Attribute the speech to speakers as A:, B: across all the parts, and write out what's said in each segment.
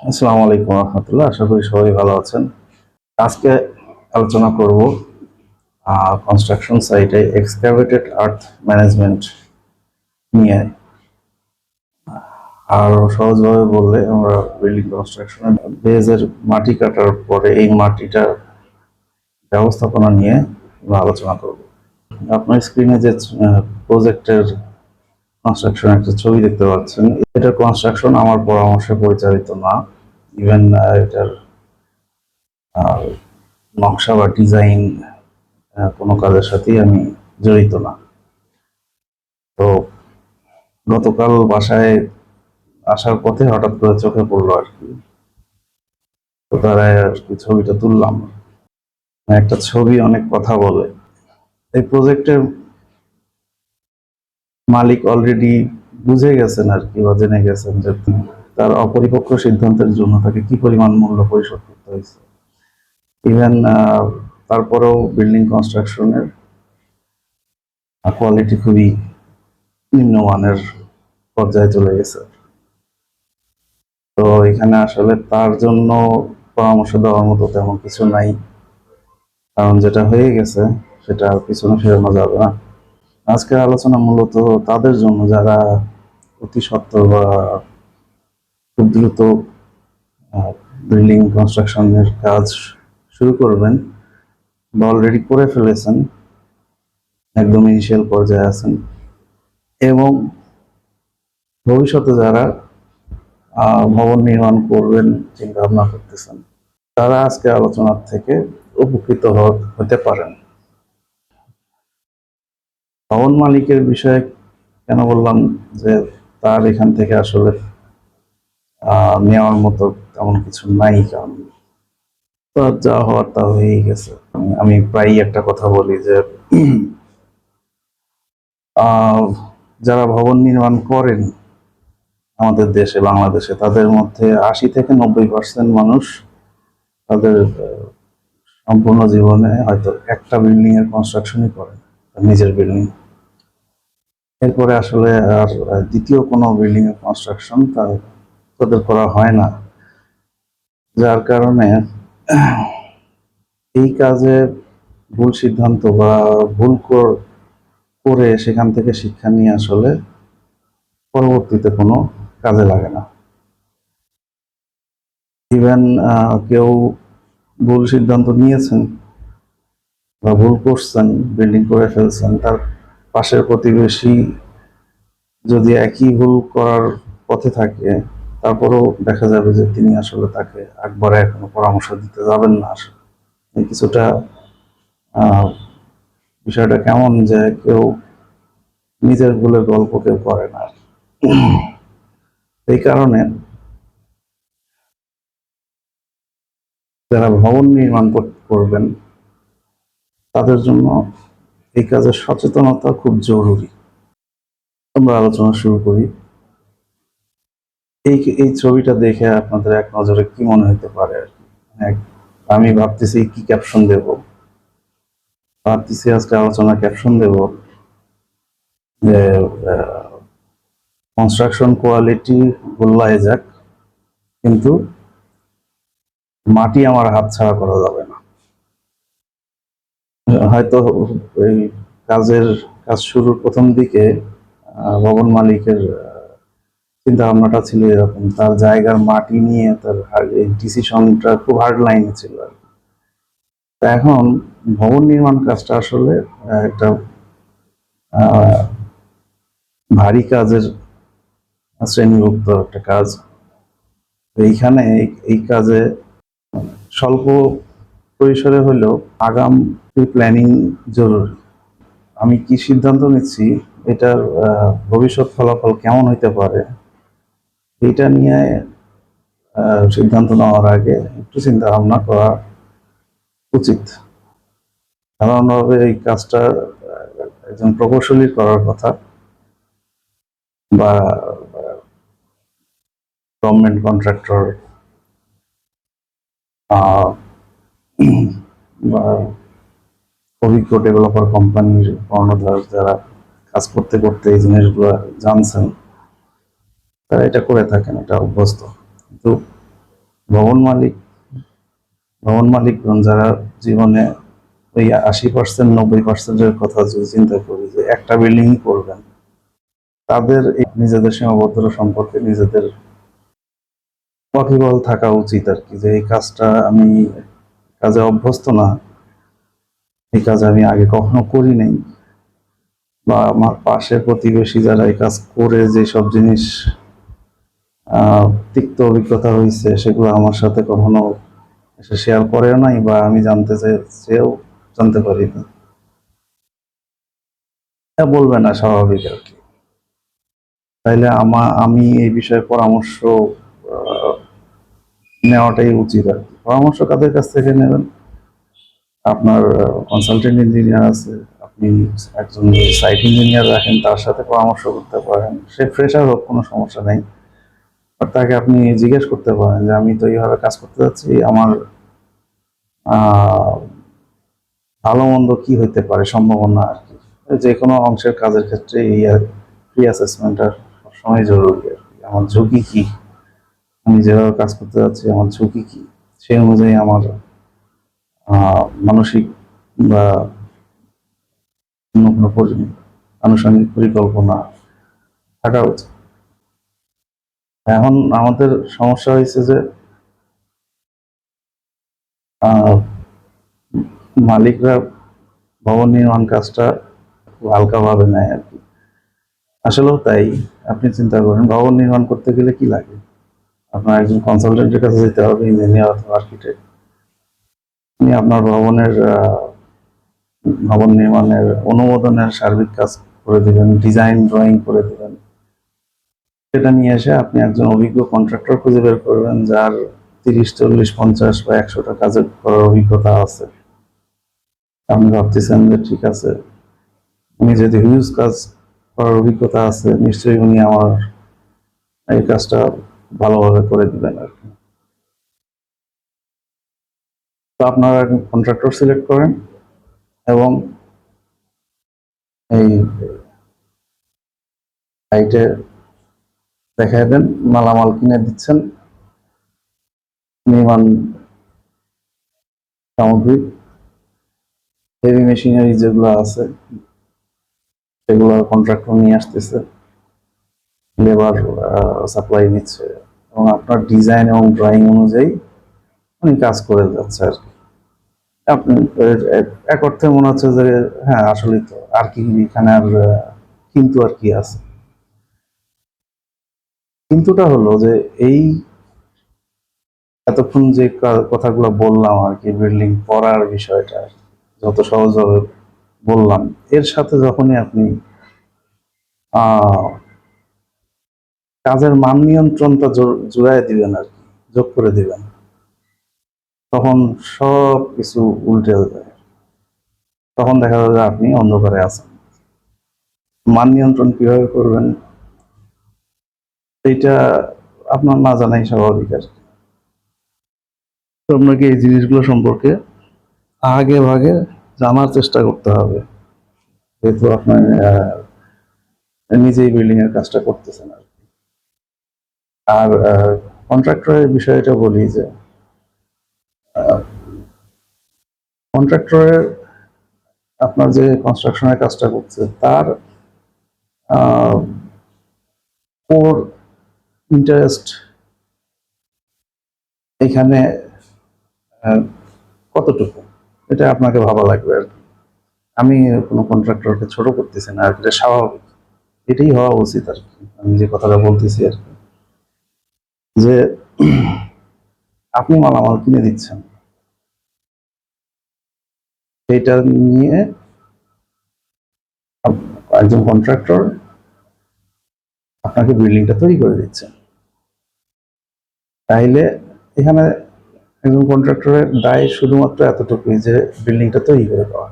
A: আসসালামু আলাইকুম রহমতুল্লাহ। আশা করি সবাই ভালো আছেন। আজকে আলোচনা করব কনস্ট্রাকশন সাইটে এক্সকাভেটেড আর্থ ম্যানেজমেন্ট নিয়ে। আর সহজভাবে বললে আমরা বিল্ডিং কনস্ট্রাকশনের বেজের মাটি কাটার পরে এই মাটিটা ব্যবস্থাপনা নিয়ে আমরা আলোচনা করব। আপনার স্ক্রিনে যে প্রজেক্টের কনস্ট্রাকশন একটা ছবি দেখতে পাচ্ছেন, এটার কনস্ট্রাকশন আমার পরামর্শে পরিচালিত না। ইভেন এটার নকশা বা ডিজাইন কোনো কাজের সাথেই আমি জড়িত না। তো গতকাল বাসায় আসার পথে হঠাৎ করে চোখে পড়লো আর কি। তো তারা আর কি ছবিটা তুললাম। একটা ছবি অনেক কথা বলে। এই প্রজেক্টের মালিক অলরেডি বুঝে গেছেন আর কি, বা জেনে গেছেন যে তার অপরিপক্ক সিদ্ধান্তের জন্য তাকে কি পরিমাণ মূল্য পরিশোধ করতে হয়েছে। ইভেন তারপরেও বিল্ডিং কনস্ট্রাকশনের কোয়ালিটি খুবই নিম্নমানের পর্যায়ে চলে গেছে। তো এখানে আসলে তার জন্য পরামর্শ দেওয়ার মতো তেমন কিছু নাই, কারণ যেটা হয়ে গেছে সেটা আর পিছনে ফেরানো যাবে না। আজকের আলোচনা মূলত তাদের জন্য যারা অতি সত্বর বা খুব দ্রুত বিল্ডিং কনস্ট্রাকশনের কাজ শুরু করবেন বা অলরেডি করে ফেলেছেন, একদম ইনিশিয়াল পর্যায়ে আছেন, এবং ভবিষ্যতে যারা ভবন নির্মাণ করবেন চিন্তা ভাবনা করতেছেন, তারা আজকে আলোচনার থেকে উপকৃত হতে পারেন। ভবন মালিকের বিষয়ে কেন বললাম যে তার এখান থেকে আসলে নেওয়ার মতো তেমন কিছু নাই, কারণ তার যা হওয়ার তা হয়েই গেছে। আমি প্রায়ই একটা কথা বলি যে আহ, যারা ভবন নির্মাণ করেন আমাদের দেশে, বাংলাদেশে, তাদের মধ্যে 80 থেকে 90% মানুষ তাদের সম্পূর্ণ জীবনে হয়তো একটা বিল্ডিং এর কনস্ট্রাকশনই করেন, নিজের বিল্ডিং। এরপরে আসলে আর দ্বিতীয় কোনো বিল্ডিং এর কনস্ট্রাকশন তাদের করা হয় না। যার কারণে এই কাজে ভুল সিদ্ধান্ত বা ভুল করে সেখান থেকে শিক্ষা নিয়ে আসলে পরবর্তীতে কোনো কাজে লাগে না। ইভেন কেউ ভুল সিদ্ধান্ত নিয়েছেন বা ভুল করছেন, বিল্ডিং করে ফেলছেন, তার পাশের প্রতিবেশী যদি একই ভুল করার পথে থাকে, তারপরেও দেখা যাবে যে তিনি আসলে তাকে একবারে কোনো পরামর্শ দিতে যাবেন না। আসলে কিছুটা বিষয়টা কেমন যে কেউ নিজের ভুলের গল্প কেউ করে না। এই কারণে যারা ভবন নির্মাণ করবেন তাদের জন্য এই কাজের সচেতনতা খুব জরুরি। আমরা আলোচনা শুরু করি। এই এই ছবিটা দেখে আপনাদের এক নজরে কি মনে হতে পারে আর কি? আমি ভাবতেছি কি ক্যাপশন দেব। ভাবতেছি আজকে আলোচনা ক্যাপশন দেব যে কনস্ট্রাকশন কোয়ালিটি গোল্লায় যাক, কিন্তু মাটি আমার হাত ছাড়া করা যাবে না। হয়তো এই কাজ শুরুর প্রথম দিকে ভবন মালিকের চিন্তা ভাবনাটা ছিল এরকম, তার জায়গার মাটি নিয়ে তার ডিসিশনটা খুব হার্ড লাইনে ছিল আর কি। এখন ভবন নির্মাণ কাজটা আসলে একটা ভারী কাজের শ্রেণীভুক্ত একটা কাজ। এইখানে এই কাজে স্বল্প পরিসরে হলেও আগাম প্ল্যানিং জরুরি। আমি কি সিদ্ধান্ত নিচ্ছি, এটার ভবিষ্যৎ ফলাফল কেমন হইতে পারে, এটা নিয়ে সিদ্ধান্ত নেওয়ার আগে একটু চিন্তা ভাবনা করা উচিত। সাধারণভাবে এই কাজটা একজন প্রকৌশলী করার কথা, বা গভর্নমেন্ট কন্ট্রাক্টর বা অভিজ্ঞ ডেভেলপার কোম্পানির কর্ণধার যারা কাজ করতে করতে এই জিনিসগুলো জানছেন, তারা এটা করে থাকেন, এটা অভ্যস্ত। কিন্তু ভবন মালিক ভবন মালিকগণ যারা জীবনে ওই 80% 90%-এর কথা যদি চিন্তা করি যে একটা বিল্ডিং করবেন, তাদের এই নিজেদের সীমাবদ্ধতা সম্পর্কে নিজেদের ওয়াকিবহাল থাকা উচিত আর কি, যে এই কাজটা আমি কাজে অভ্যস্ত না, এই কাজ আমি আগে কখনো করি নাই, বা আমার পাশের প্রতিবেশী যারা এই কাজ করে যেসব জিনিস তিক্ত অভিজ্ঞতা হয়েছে সেগুলো আমার সাথে কখনো সে শেয়ার করেও নাই, বা আমি জানতে চেয়েও জানতে পারি না। বলবে না, স্বাভাবিক আর কি। তাইলে আমি এই বিষয়ে পরামর্শ আহ, নেওয়াটাই উচিত আর কি। পরামর্শ কাদের কাছ থেকে নেবেন? আপনার কনসালটেন্ট ইঞ্জিনিয়ার আছে, আপনি একজন সাইট ইঞ্জিনিয়ার রাখেন, তার সাথে পরামর্শ করতে পারেন। সে ফ্রেশার হোক, কোনো সমস্যা নেই। আর তাকে আপনি জিজ্ঞেস করতে পারেন যে আমি তো এইভাবে কাজ করতে যাচ্ছি, আমার আহ ভালো মন্দ কি হইতে পারে, সম্ভাবনা আর কি। যে কোনো অংশের কাজের ক্ষেত্রে এই প্রি অ্যাসেসমেন্টটা সবসময় জরুরি আর কি। আমার ঝুঁকি কি, আমি যেভাবে কাজ করতে যাচ্ছি আমার ঝুঁকি কি, সেই অনুযায়ী আমার মানসিক বা অন্য কোনো আনুষঙ্গিক পরিকল্পনা থাকা উচিত। এখন আমাদের সমস্যা হয়েছে যে আহ, মালিকরা ভবন নির্মাণ কাজটা খুব হালকাভাবে নেয় আর কি। আসলেও তাই। আপনি চিন্তা করেন, ভবন নির্মাণ করতে গেলে কি লাগে? আপনার একজন কনসালটেন্টের কাছে যেতে হবে, ইঞ্জিনিয়ার অথবা আর্কিটেক্ট। উনি আপনার ভবন নির্মাণের অনুমোদনের সার্বিক কাজ করে দিবেন, ডিজাইন ড্রয়িং করে দিবেন। সেটা নিয়ে এসে আপনি একজন অভিজ্ঞ কন্ট্রাক্টর খুঁজে বের করবেন, যার 30 40 50 বা 100টা কাজের করার অভিজ্ঞতা আছে। আপনি ভাবতেছেন যে ঠিক আছে, উনি যদি হিউজ কাজ করার অভিজ্ঞতা আছে, নিশ্চয়ই উনি আমার এই কাজটা ভালোভাবে করে দিবেন আর কি। তো আপনারা কন্ট্রাক্টর সিলেক্ট করেন এবং এই সাইটে দেখায় দেন, মালামাল কিনে দিচ্ছেন, নির্মাণ সামগ্রী, হেভি মেশিনারি যেগুলো আছে সেগুলো কন্ট্রাক্টর নিয়ে আসতেছে, লেবার সাপ্লাই নিচ্ছে, এবং আপনার ডিজাইন এবং ড্রয়িং অনুযায়ী উনি কাজ করে যাচ্ছে আর কি। আপনি এক অর্থে মনে হচ্ছে যে হ্যাঁ আসলেই তো, আর কি এখানে আর কিন্তু আর কি আছে। কিন্তুটা হলো যে এই এতক্ষণ যে কথাগুলো বললাম আর কি, বিল্ডিং করার বিষয়টা যত সহজভাবে বললাম, এর সাথে যখনই আপনি আহ কাজের মান নিয়ন্ত্রণটা জুড়াই দিবেন আর কি, যোগ করে দিবেন, তখন সব কিছু উল্টে যায়। তখন দেখা যাবে যে আপনি অন্ধকারে আছেন। মান নিয়ন্ত্রণ কিভাবে করবেন এইটা আপনার না জানাই স্বাভাবিক আর কি। তো আপনাকে এই জিনিসগুলো সম্পর্কে আগে ভাগে জানার চেষ্টা করতে হবে, যেহেতু আপনার নিজেই বিল্ডিং এর কাজটা করতেছেন আর কি। আর কন্ট্রাক্টরের বিষয়টা বলি যে কন্ট্রাক্টরের আপনার যে কনস্ট্রাকশনের কাজটা করছে তার কোর ইন্টারেস্ট এখানে আহ, কতটুকু, এটা আপনাকে ভাবা লাগবে আর কি। আমি কোনো কন্ট্রাক্টরকে ছোট করতেছি না আর কি, এটা স্বাভাবিক, এটাই হওয়া উচিত আর কি। আমি যে কথাটা বলতেছি আর কি, যে আপনি মালামাল কিনে দিচ্ছেন, সেইটা নিয়ে একজন কন্ট্রাক্টর আপনাকে বিল্ডিংটা তৈরি করে দিচ্ছেন। তাইলে এখানে একজন কন্ট্রাক্টরের দায় শুধুমাত্র এতটুকুই যে বিল্ডিংটা তৈরি করে দেওয়া।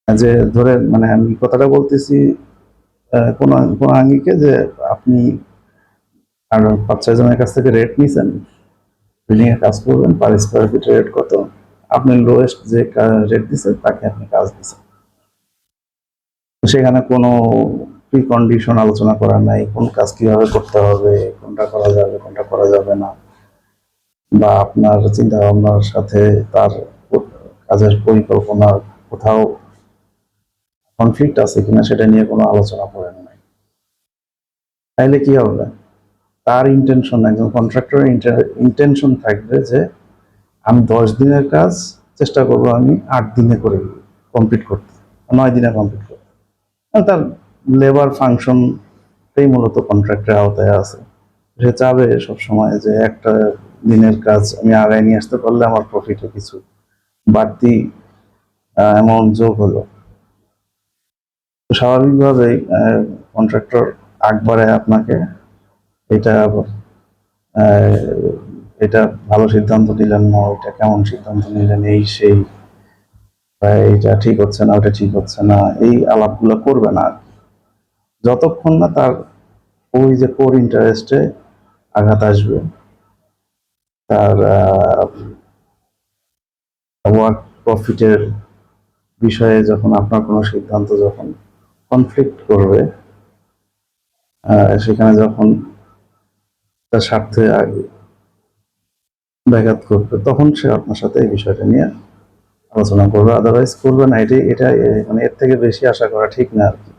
A: যে ধরে মানে আমি কথাটা বলতেছি কোন কোন আঙ্গিকে, যে আপনি আর 5 6 জনের কাছ থেকে রেট নিছেন, বিল্ডিং এর কাজ করবেন, পার স্কোয়ার ফিট রেট কত, আপনি লোয়েস্ট যে রেট দিচ্ছেন তাকে আপনি কাজ দিচ্ছেন। সেখানে কোনো প্রি কন্ডিশন আলোচনা করা নাই, কোন কাজ কিভাবে করতে হবে, কোনটা করা যাবে কোনটা করা যাবে না। বা আপনার চিন্তা ভাবনার সাথে তার কাজের পরিকল্পনা কোথাও কনফ্লিক্ট আছে কিনা সেটা নিয়ে কোনো আলোচনা করেন নাই, তাইলে কি হবে? তার ইন্টেনশন, একজন কন্ট্রাক্টরের ইন্টেনশন থাকবে যে আমি 10 দিনের কাজ চেষ্টা করবো আমি 8 দিনে করে কমপ্লিট করতে, 9 দিনে কমপ্লিট করতে। তার লেবার ফাংশনটাই মূলত কন্ট্রাক্টের আওতায় আছে। সে চাবে সবসময় যে একটা দিনের কাজ আমি আগায় নিয়ে আসতে পারলে আমার প্রফিটে কিছু বাড়তি অ্যামাউন্ট যোগ হলো। তো স্বাভাবিকভাবেই কন্ট্রাক্টর আকবারে আপনাকে এটা এটা ভালো সিদ্ধান্ত নিলেন না, ওইটা কেমন সিদ্ধান্ত নিলেন, এই সেই, এইটা ঠিক হচ্ছে না, ওটা ঠিক হচ্ছে না, এই আলাপগুলো করবে না যতক্ষণ না তার ওই যে কোর ইন্টারেস্টে আঘাত আসবে, তার ওয়ার্ক প্রফিটের বিষয়ে যখন আপনার কোনো সিদ্ধান্ত যখন কনফ্লিক্ট করবে, সেখানে যখন তার স্বার্থে ব্যাঘাত করবে, তখন সে আপনার সাথে এই বিষয়টা নিয়ে আলোচনা করবে, আদারওয়াইজ করবে না। এটা মানে এর থেকে বেশি আশা করা ঠিক না আর কি।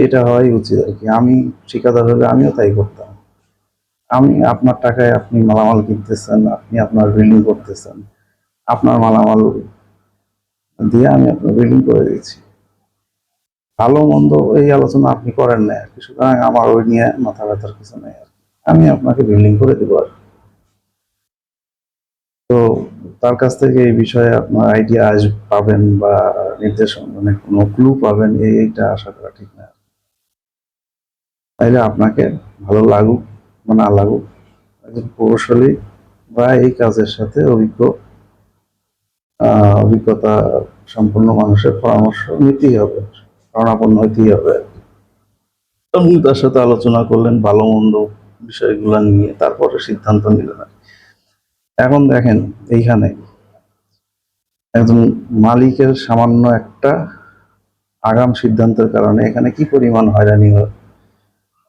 A: এটা হওয়াই উচিত আর কি। আমি ঠিকাদার হলে আমিও তাই করতাম। আমি আপনার টাকায় আপনি মালামাল কিনতেছেন, আপনি আপনার বিল্ডিং করতেছেন, আপনার মালামাল দিয়ে আমি আপনার বিল্ডিং করে দিয়েছি, ভালো মন্দ এই আলোচনা আপনি করেন না আর কি। সুতরাং আমার ওই নিয়ে মাথা ব্যথার কিছু নেই আর কি। আমি আপনাকে বিল্ডিং করে দেবো আর কি। তো তার কাছ থেকে এই বিষয়ে আপনার আইডিয়া পাবেন বা নির্দেশন মানে কোনো ক্লু পাবেন, এইটা আশা করা ঠিক না। তাইলে আপনাকে ভালো লাগুক বা না লাগুক, একজন প্রকৌশলী বা এই কাজের সাথে অভিজ্ঞতা সম্পন্ন মানুষের পরামর্শ নিতেই হবে, শরণাপন্ন হইতেই হবে। আপনি তার সাথে আলোচনা করলেন ভালো মন্দ বিষয়গুলো নিয়ে, তারপরে সিদ্ধান্ত নিলেন। এখন দেখেন, এইখানে একজন মালিকের সামান্য একটা আগাম সিদ্ধান্তের কারণে এখানে কি পরিমাণ হয়রানি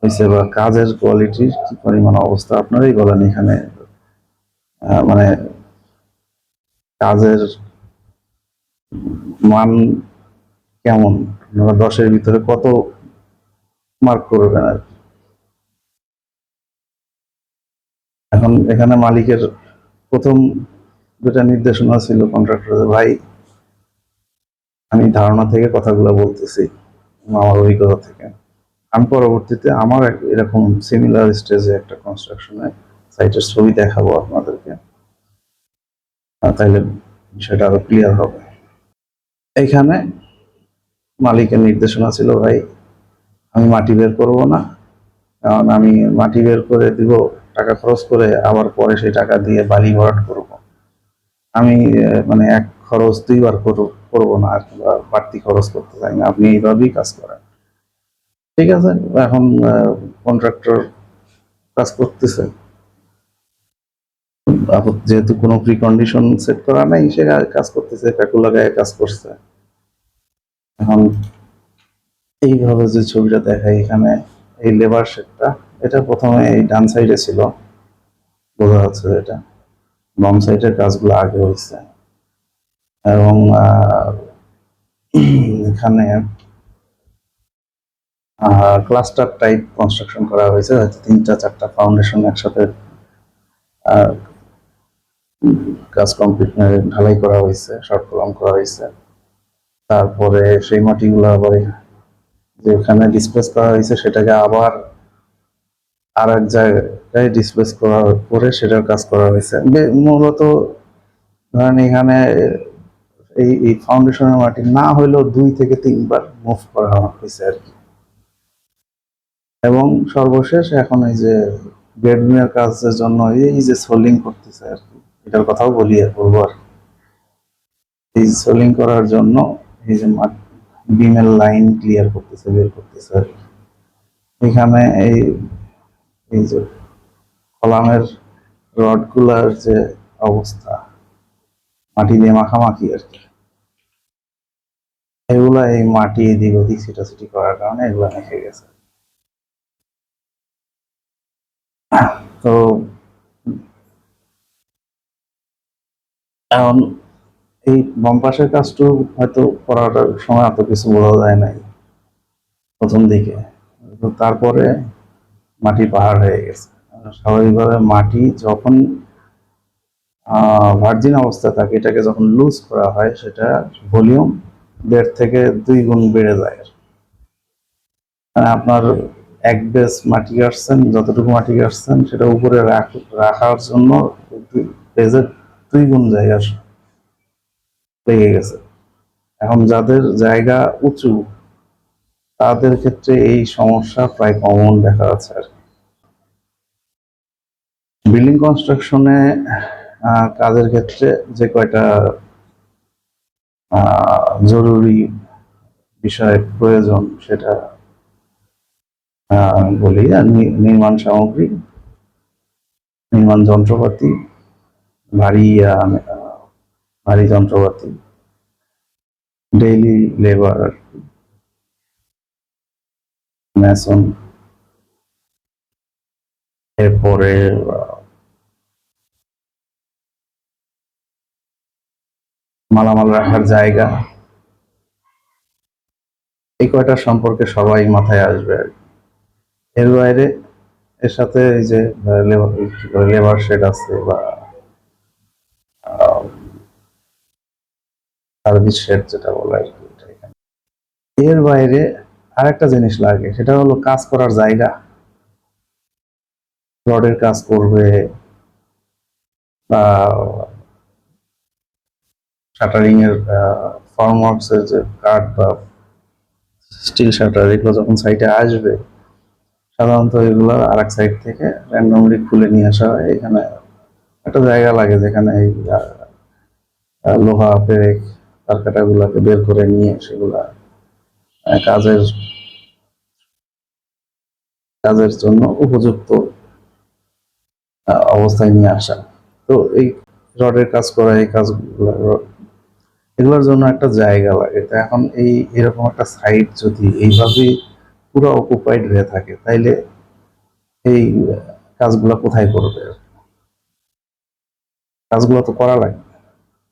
A: হয়েছে বা কাজের কোয়ালিটির কি পরিমাণ অবস্থা আপনারাই বলেন। এখানে মানে কাজের মান কেমন, আপনারা 10-এর ভিতরে কত মার্ক করবেন আর কি? এখন এখানে মালিকের প্রথম যেটা নির্দেশনা ছিল কন্ট্রাক্টর, ভাই আমি ধারণা থেকে কথাগুলো বলতেছি, আমার অভিজ্ঞতা থেকে। আমি পরবর্তীতে আমার এরকম সিমিলার স্টেজে একটা কনস্ট্রাকশনে সাইটের ছবি দেখাবো আপনাদেরকে, তাইলে বিষয়টা আরো ক্লিয়ার হবে। এইখানে মালিকের নির্দেশনা ছিল, ভাই আমি মাটি বের করব না, কারণ আমি মাটি বের করে দিব টাকা খরচ করে, আবার পরে সেই টাকা দিয়ে বালি ভরাট করব। আমি মানে এক খরচ দুইবার করবো না আর কি, বাড়তি খরচ করতে চাই না, আপনি এইভাবেই কাজ করেন। ঠিক আছে, এখন কন্ট্রাক্টর কাজ করতেছে, যেহেতু কোনো প্রিকন্ডিশন সেট করা নাই, সে কাজ করতেছে, প্যাকু লাগায় কাজ করছে। এখন এইভাবে যে ছবিটা দেখায় এখানে, এই লেবার শেডটা, এটা প্রথমে এই ডান সাইডে ছিল, বোঝা যাচ্ছে এটা বাম সাইডের কাজগুলো আগে হয়েছে। এবং এখানে ক্লাস্টার টাইপ কনস্ট্রাকশন করা হয়েছে, হয়তো 3-4টা ফাউন্ডেশন একসাথে কাজ কমপ্লিট ঢালাই করা হয়েছে, শর্ট কলাম করা হয়েছে। তারপরে সেই মাটিগুলো আবার যেখানে ডিসপ্লেস করা হয়েছে সেটাকে আবার আর এক জায়গায় ডিসপ্লেস করার পরে সেটার কাজ করা হয়েছে। মূলত ধরেন এখানে এই ফাউন্ডেশনের মাটি না হইলেও 2 থেকে 3 বার মুভ করা হয়েছে আর কি। এবং সর্বশেষ এখন এই যে বেডরুমের কাজের জন্য এই যে সোলিং করতেছে আর কি, এটার কথাও বলবো আর কি। এই সোলিং করার জন্য এই যে বিমের লাইন ক্লিয়ার করতেছে, বের করতেছে আর কি। এখানে এই এই যে কলামের রডগুলার যে অবস্থা, মাটি দিয়ে মাখামাখি আর কি, এগুলা এই মাটি এদিক ওদিক ছিটাছিটি করার কারণে এগুলা মেখে গেছে। তো এখন এই বাম পাশের কাজটু হয়তো করার সময় এত কিছু বোঝা যায় নাই প্রথম দিকে, তো তারপরে মাটি পাহাড় হয়ে গেছে। স্বাভাবিকভাবে মাটি যখন ভার্জিন অবস্থায় থাকে, এটাকে যখন লুজ করা হয় সেটা ভলিউম 1.5 থেকে 2 গুণ বেড়ে যায়। মানে আপনার এক বেস মাটি কাটছেন, যতটুকু মাটি কাটছেন সেটা উপরে রাখার জন্য বেজের 2 গুণ জায়গা লেগে গেছে। এখন যাদের জায়গা উঁচু তাদের ক্ষেত্রে এই সমস্যা প্রায় কমন দেখা যাচ্ছে আর কি। বিল্ডিং কনস্ট্রাকশনে কাজের ক্ষেত্রে যে কয়টা জরুরি বিষয় প্রয়োজন সেটা বলি। নির্মাণ সামগ্রী, নির্মাণ যন্ত্রপাতি, ভারী ভারী যন্ত্রপাতি, ডেইলি লেবার, মেসন, এরপরে মালামাল রাখার জায়গা, এই কয়টা সম্পর্কে সবাই মাথায় আসবে আর কি। এর বাইরে এর সাথে এই যে লেবার শেড আছে বা সার্ভিস শেড যেটা বলে আর কি, এর বাইরে আরেকটা জিনিস লাগে, সেটা হলো কাজ করার জায়গা। রডের কাজ করবে বা শাটারিং এর ফর্মওয়ার্কস এর যে কাঠ বা স্টিল শাটার, এগুলো যখন সাইটে আসবে সাধারণত এগুলো আর এক সাইড থেকে র্যান্ডমলি খুলে নিয়ে আসা হয়। এখানে একটা জায়গা লাগে যেখানে এই লোহা পেরেক তারকাটাগুলোকে বের করে নিয়ে সেগুলা কাজের কাজের জন্য উপযুক্ত অবস্থায় নিয়ে আসা। তো এই রডের কাজ করা, এই কাজগুলো এগুলোর জন্য একটা জায়গা লাগে। তো এখন এরকম একটা সাইট যদি এইভাবে পুরো অকুপাইড হয়ে থাকে, তাইলে এই কাজগুলো কোথায় করবে? কাজগুলো তো করা লাগে।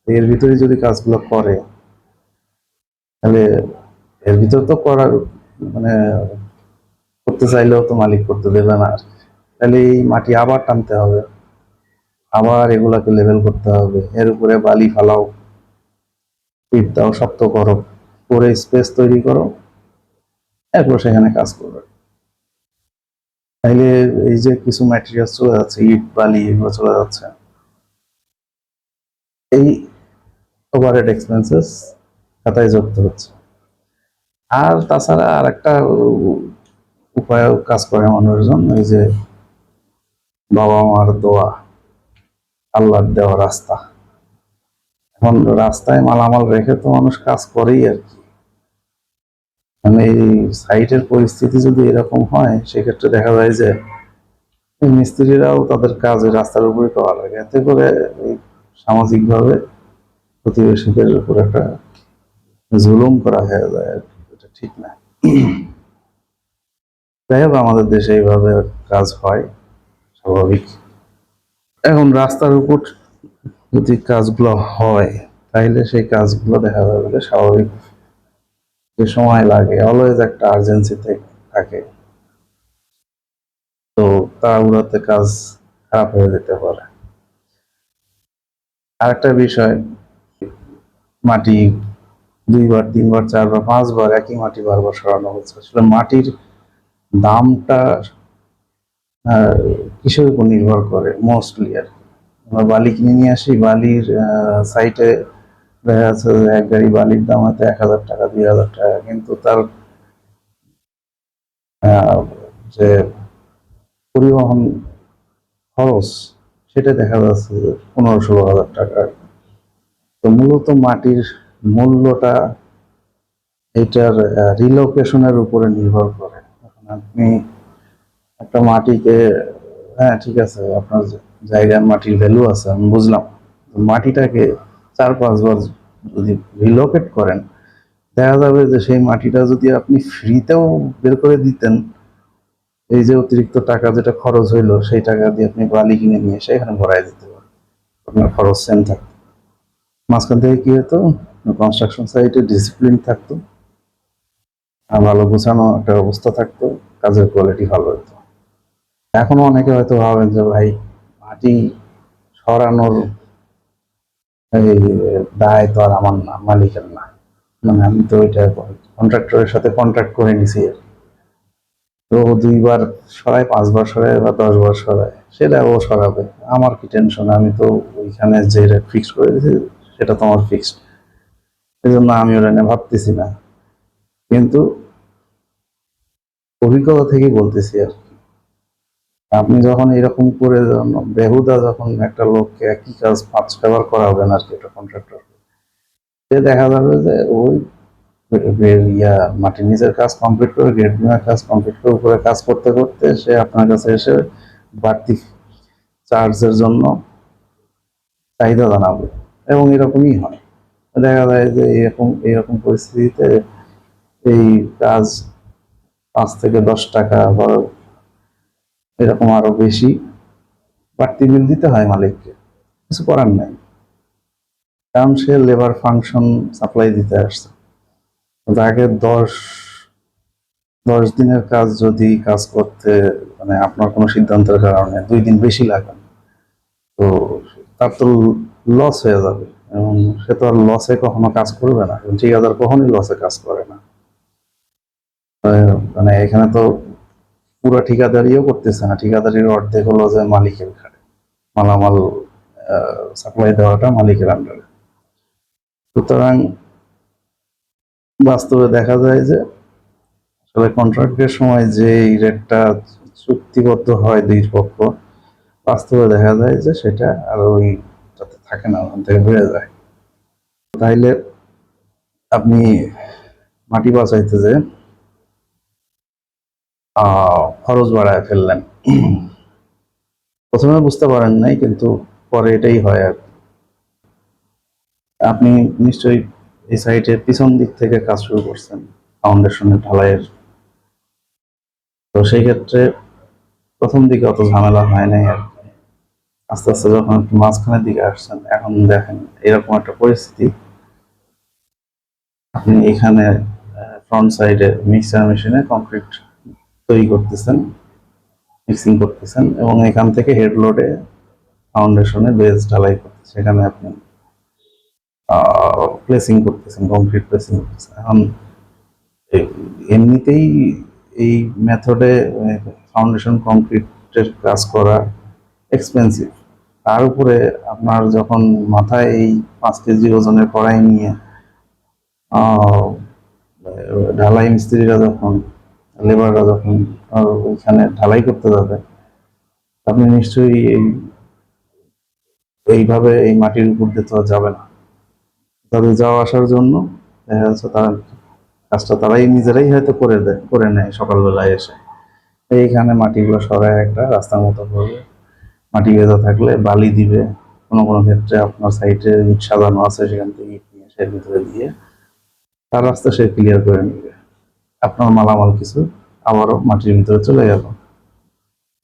A: এর ভিতরে যদি কাজগুলো করে তাহলে এর ভিতর তো করার মানে করতে চাইলেও তো মালিক করতে দেবে না। তাহলে এই মাটি আবার টানতে হবে, আবার এগুলাকে লেভেল করতে হবে, এর উপরে বালি ফালাও, ইট দাও, শক্ত করো, করে স্পেস তৈরি করো, এরপর সেখানে কাজ করবে। তাইলে এই যে কিছু ম্যাটেরিয়াল চলে যাচ্ছে, ইট বালি এগুলো চলে যাচ্ছে, এই ওভারহেড এক্সপেন্সেস খাতায় যুক্ত হচ্ছে। আর তাছাড়া আর একটা উপায় কাজ করে মানুষজন, এই যে বাবা মার দোয়া, আল্লাহর দেওয়া রাস্তা। এখন রাস্তায় মালামাল রেখে তো মানুষ কাজ করেই আর কি। মানে এই সাইটের পরিস্থিতি যদি এরকম হয়, সেক্ষেত্রে দেখা যায় যে মিস্ত্রিরাও তাদের কাজ রাস্তার উপরে করা লাগে। এতে করে এই সামাজিকভাবে প্রতিবেশীদের উপর একটা জুলুম করা হয়ে যায় আর কি, এটা ঠিক না। যাই হোক, আমাদের দেশে এইভাবে কাজ হয়, স্বাভাবিক। এখন রাস্তার উপর যদি কাজগুলো হয়, তাইলে সেই কাজগুলো দেখা যাবে যে স্বাভাবিক যে সময় লাগে, অলওয়েজ একটা আর্জেন্সি থাকে। তো তাড়াহুড়োতে কাজ খারাপ হয়ে যেতে পারে। আরেকটা বিষয়, মাটি 2 বার 3 বার 4 বার 5 বার একই মাটি বারবার সরানো হচ্ছে। আসলে মাটির দামটা কিসের উপর নির্ভর করে মোস্টলি আর কি। আমরা বালি কিনে নিয়ে আসি, বালির সাইটে দেখা যাচ্ছে যে এক গাড়ি বালির দাম হয়তো 1,000 টাকা 2,000 টাকা, কিন্তু তার যে পরিবহন খরচ সেটা দেখা যাচ্ছে যে 15-16 হাজার টাকা। তো মূলত মাটির মূল্যটা এটার রিলোকেশনের উপরে নির্ভর করে। এখন আপনি একটা মাটিকে, হ্যাঁ ঠিক আছে, আপনার জায়গার মাটির ভ্যালু আছে, আমি বুঝলাম। মাটিটাকে 4-5 বার যদি রিলোকেট করেন, দেখা যাবে যে সেই মাটিটা যদি আপনি ফ্রিতেও বের করে দিতেন, এই যে অতিরিক্ত টাকা যেটা খরচ হইলো সেই টাকা দিয়ে আপনি বালি কিনে নিয়ে এসে এখানে ভরাই দিতে পারেন, আপনার খরচ সেম থাকবে। মাঝখান থেকে কি হতো, কনস্ট্রাকশন সাইটে ডিসিপ্লিন থাকতো, আর ভালো গোছানো একটা অবস্থা থাকতো, কাজের কোয়ালিটি ভালো হতো। এখনো অনেকে হয়তো ভাবেন যে ভাই মাটি সরানোর এই দায় তো আর আমার না, মালিকের না, মানে আমি তো ওইটা কন্ট্রাক্টরের সাথে কন্ট্রাক্ট করে নিছি। তো 2 বার সরায়, 5 বার সরায় বা 10 বার সরায়, সেটা ও সরাবে, আমার কি টেনশন, আমি তো ওইখানে যে রেট ফিক্স করে দিয়েছি সেটা তো আমার ফিক্সড, এই জন্য আমি ওটা নিয়ে ভাবতেছি না। কিন্তু অভিজ্ঞতা থেকে বলতেছি আর কি, আপনি যখন এরকম করে বেহুদা যখন একটা লোককে একই কাজ 5টা বার করাবেন আর কি, একটা কন্ট্রাক্টর, সে দেখা যাবে যে ওই ইয়া মাটির নিচের কাজ কমপ্লিট করে, গেট নেওয়ার কাজ কমপ্লিট করে, উপরে কাজ করতে করতে সে আপনার কাছে এসে বাড়তি চার্জের জন্য চাহিদা জানাবে, এবং এরকমই হয়। দেখা যায় যে এরকম এরকম পরিস্থিতিতে এই কাজ 5 থেকে 10 টাকা বা এরকম আরো বেশি বাড়তি বিল দিতে হয় মালিককে, কিছু করার নাই, কারণ সে লেবার ফাংশন সাপ্লাই দিতে আসছে। তাকে 10 দিনের কাজ যদি কাজ করতে, মানে আপনার কোনো সিদ্ধান্তের কারণে 2 দিন বেশি লাগে, তো তার তো লস হয়ে যাবে, এবং সে তো আর লসে কখনো কাজ করবে না, এবং ঠিকাদার কখনোই লসে কাজ করে না। মানে এখানে তো পুরো ঠিকাদারিও করতেছে না, ঠিকাদারির অর্ধেক হলো যে মালিকের ঘাড়ে, মালামাল সাপ্লাই দেওয়াটা মালিকের আন্ডারে। সুতরাং বাস্তবে দেখা যায় যে আসলে কন্ট্রাক্টের সময় যে রেটটা চুক্তিবদ্ধ হয় 2 পক্ষ, বাস্তবে দেখা যায় যে সেটা আর ওইটাতে থাকে না, ওখান থেকে বেড়ে যায়। তাইলে আপনি মাটি বাঁচাইতে যে খরচ বাড়ায় ফেললেন, প্রথমে বুঝতে পারেন নাই, কিন্তু পরে এটাই হয় আর কি। আপনি নিশ্চয়ই এই সাইটের পিছন দিক থেকে কাজ শুরু করছেন, ফাউন্ডেশনের ঢালাইয়ের, তো সেই ক্ষেত্রে প্রথম দিকে অত ঝামেলা হয় নাই আর কি। আস্তে আস্তে যখন একটু মাঝখানের দিকে আসছেন, এখন দেখেন এরকম একটা পরিস্থিতি, আপনি এখানে ফ্রন্ট সাইডে মিক্সার মেশিনে কংক্রিট তৈরি করতেছেন, মিক্সিং করতেছেন, এবং এখান থেকে হেড লোডে ফাউন্ডেশনে বেস ঢালাই করতেছেন, সেখানে আপনি প্লেসিং করতেছেন, কংক্রিট প্লেসিং করতেছেন। এখন এমনিতেই এই মেথডে ফাউন্ডেশন কংক্রিটের কাজ করা এক্সপেন্সিভ, তার উপরে আপনার যখন মাথায় এই 5 কেজি ওজনের কড়াই নিয়ে আহ, ঢালাই মিস্ত্রিরা যখন, লেবাররা যখন ওইখানে ঢালাই করতে যাবে, আপনি নিশ্চয়ই এইভাবে এই মাটির উপর দিয়ে তো যাবে না, তাদের যাওয়া আসার জন্য দেখা যাচ্ছে তারা কাজটা তারাই নিজেরাই হয়তো করে নেয় সকালবেলায় এসে, এইখানে মাটিগুলো সরায় একটা রাস্তার মতো করবে, মাটি ভেজা থাকলে বালি দিবে, কোনো কোনো ক্ষেত্রে আপনার সাইডে ইট সাজানো আছে সেখান থেকে ইট নিয়ে সে ভিতরে দিয়ে তার রাস্তা সে ক্লিয়ার করে নিবে, আপনার মালামাল কিছু আবারও মাটির ভিতরে চলে গেল।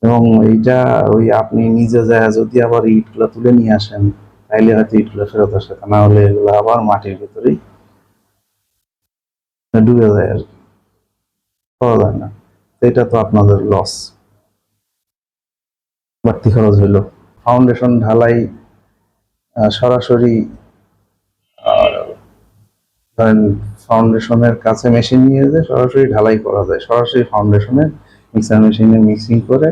A: এবং এইটা ওই আপনি নিজে যায় যদি আবার ইটগুলো তুলে নিয়ে আসেন, তাইলে হয়তো ইটগুলো ফেরত আসে, না হলে এগুলো আবার মাটির ভিতরেই ডুবে যায় আর কি, পাওয়া যায় না। এটা তো আপনাদের লস, বাড়তি খরচ হইলো। ফাউন্ডেশন ঢালাই সরাসরি ধরেন ফাউন্ডেশনের কাছে মেশিন নিয়ে যে সরাসরি ঢালাই করা যায়, সরাসরি ফাউন্ডেশনে মিক্সার মেশিনে মিক্সিং করে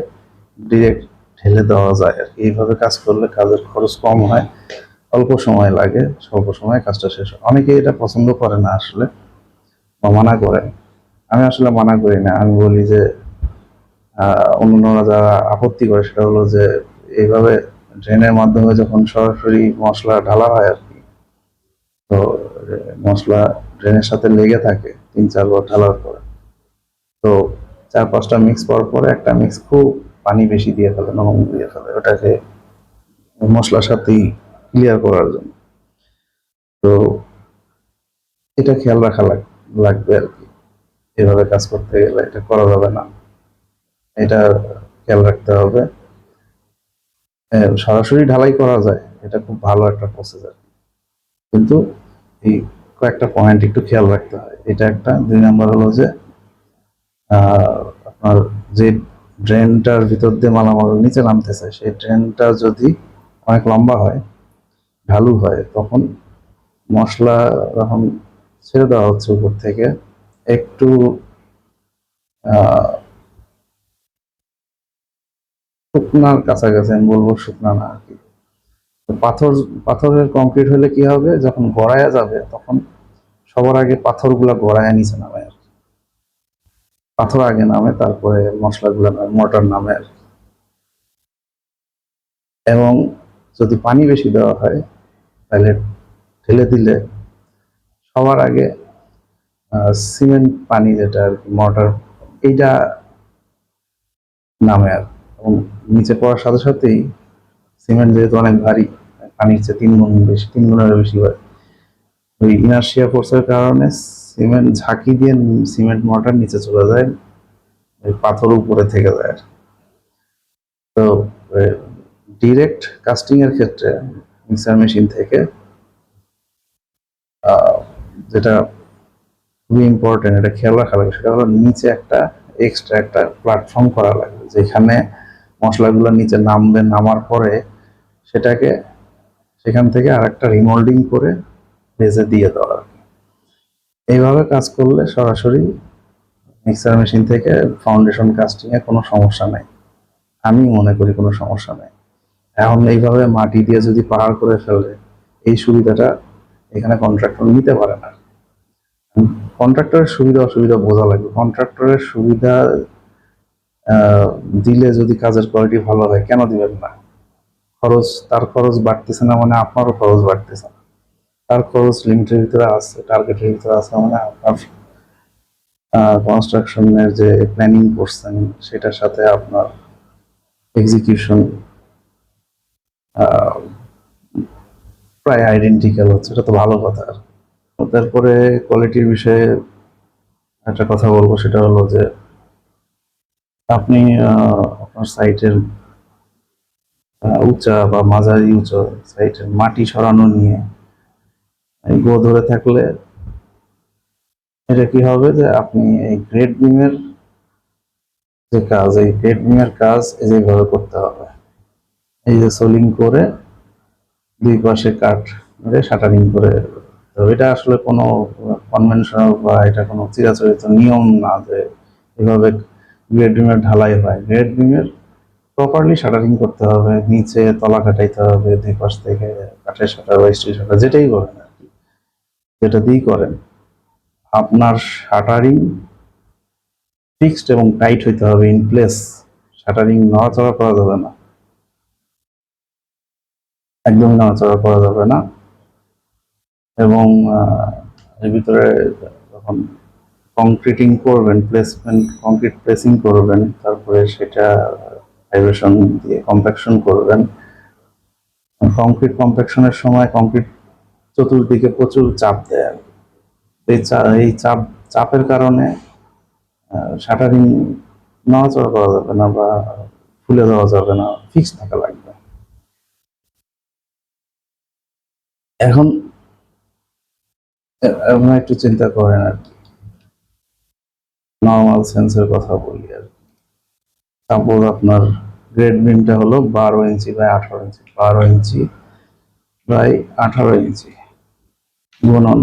A: ডিরেক্ট ঢেলে দেওয়া যায় আর কি। এইভাবে কাজ করলে কাজের খরচ কম হয়, অল্প সময় লাগে, স্বল্প সময়ে কাজটা শেষ হয়। অনেকে এটা পছন্দ করে না আসলে, বা মানা করে, আমি আসলে মানা করি না, আমি বলি যে অন্যরা যারা আপত্তি করে সেটা হলো যে এইভাবে ড্রেনের মাধ্যমে যখন সরাসরি মশলা ঢালা হয় আর কি, তো মশলা ড্রেনের সাথে লেগে থাকে 3-4 বার ঢালার পরে, তো 4-5টা মিক্স করার পরে একটা মিক্স খুব পানি বেশি দিয়ে ফেলে, নরম দিয়ে ফেলে ওটাকে মশলার সাথেই ক্লিয়ার করার জন্য। তো এটা খেয়াল রাখা লাগবে আর কি, এভাবে কাজ করতে গেলে এটা করা যাবে না, এটা খেয়াল রাখতে হবে। সরাসরি ঢালাই করা যায়, এটা খুব ভালো একটা প্রসেস আর কি, কিন্তু এই কয়েকটা পয়েন্ট একটু খেয়াল রাখতে হয়। এটা একটা। 2 নাম্বার হলো যে আপনার যে ড্রেনটার ভিতর দিয়ে মালামাল নিচে নামতেছে, সেই ড্রেনটা যদি অনেক লম্বা হয়, ঢালু হয়, তখন মশলা যখন ছেড়ে দেওয়া হচ্ছে উপর থেকে, একটু শুকনার কাছাকাছি, আমি বলবো শুকনা না আর কি। পাথর পাথরের কংক্রিট হলে কি হবে, যখন গড়ায়া যাবে তখন সবার আগে পাথরগুলা গড়ায়া নিচে নামে আর কি। পাথর আগে নামে, তারপরে মশলাগুলো নামে, মোটর নামে আর কি। এবং যদি পানি বেশি দেওয়া হয়, তাহলে ঢেলে দিলে সবার আগে সিমেন্ট পানি, যেটা আর কি মোটর, এইটা নামে আর কি। এবং নিচে পড়ার সাথে সাথেই সিমেন্ট যেহেতু অনেক ভারী, পানির চেয়ে 3 গুণ বেশি, 3 গুণের বেশি হয়, ওই ইনার্শিয়া ফোর্সের কারণে সিমেন্ট ঝাঁকি দিয়ে সিমেন্ট মোটর নিচে চলে যায়, ওই পাথর উপরে থেকে যায় আর কি। তো ডিরেক্ট কাস্টিং এর ক্ষেত্রে মিক্সার মেশিন থেকে যেটা খুবই ইম্পর্টেন্ট, এটা খেয়াল রাখা লাগে, সেটা হলো নিচে একটা এক্সট্রা একটা প্ল্যাটফর্ম করা লাগবে, যেখানে মশলাগুলো নিচে নামবে, নামার পরে সেটাকে সেখান থেকে আর একটা রিমোল্ডিং করে ভেজে দিয়ে দেওয়া আর কি। এইভাবে কাজ করলে সরাসরি মিক্সার মেশিন থেকে ফাউন্ডেশন কাস্টিং এ কোনো সমস্যা নাই, আমি মনে করি কোনো সমস্যা নাই। এখন এইভাবে মাটি দিয়ে যদি পাহাড় করে ফেলে, এই সুবিধাটা এখানে কন্ট্রাক্টর নিতে পারে না। কন্ট্রাক্টরের সুবিধা অসুবিধা বোঝা লাগবে। কন্ট্রাক্টরের সুবিধা দিলে যদি কাজের কোয়ালিটি ভালো হয়, কেন দিবেন না? খরচ, তার খরচ বাড়তেছে না মানে আপনারও খরচ বাড়তেছে না। তার খরচ লিমিটের ভিতরে আছে, টার্গেটের ভিতরে আছে, মানে আপনার কনস্ট্রাকশনের যে প্ল্যানিং করছেন সেটার সাথে আপনার এক্সিকিউশন প্রায় আইডেন্টিক্যাল হচ্ছে, এটা তো ভালো কথা। তারপরে কোয়ালিটির বিষয়ে একটা কথা বলবো, সেটা হলো যে আপনি আপনার সাইটের উঁচা বা মাঝারি উঁচু সাইটের মাটি সরানো নিয়ে গো ধরে থাকলে এটা কি হবে, যে আপনি এই গ্রেড বিমের যে কাজ, এই গ্রেড বিমের কাজ যেভাবে করতে হবে, এই যে সোলিং করে 2 পাশে কাঠ মেরে শাটারিং করে, তো এটা আসলে কোনো কনভেনশনাল বা এটা কোনো চিরাচরিত নিয়ম না যে এভাবে গ্রেড বিমের ঢালাই হয়। গ্রেড বিমের প্রপারলি শাটারিং করতে হবে, নিচে তলা কাটাইতে হবে, 2 পাশ থেকে কাঠের শাটার বা স্টিল শাটার যেটাই করেন আর কি, যেটা দিয়েই করেন, আপনার শাটারিং ফিক্সড এবং টাইট হইতে হবে, ইন প্লেস। শাটারিং নড়াচড়া করা যাবে না, একদমই নড়াচড়া করা যাবে না। এবং এর ভিতরে যখন কংক্রিটিং করবেন, প্লেসমেন্ট কংক্রিট প্লেসিং করবেন, তারপরে সেটা ভাইব্রেশন দিয়ে কম্প্যাকশন করবেন। কংক্রিট কম্প্যাকশনের সময় কংক্রিট চতুর্দিকে প্রচুর চাপ দেয়, এই চাপের কারণে শাটারিং নড়াচড়া করা যাবে না বা খুলে দেওয়া যাবে না, ফিক্স থাকা লাগবে। এখন আপনারা একটু চিন্তা করেন আর কি, নর্মাল সেন্সের কথা বলি আর কি। সাপোজ আপনার গ্রেড বিমটা হলো 12 inch by 18 inch, 12 inch by 18 ইঞ্চি গুণন,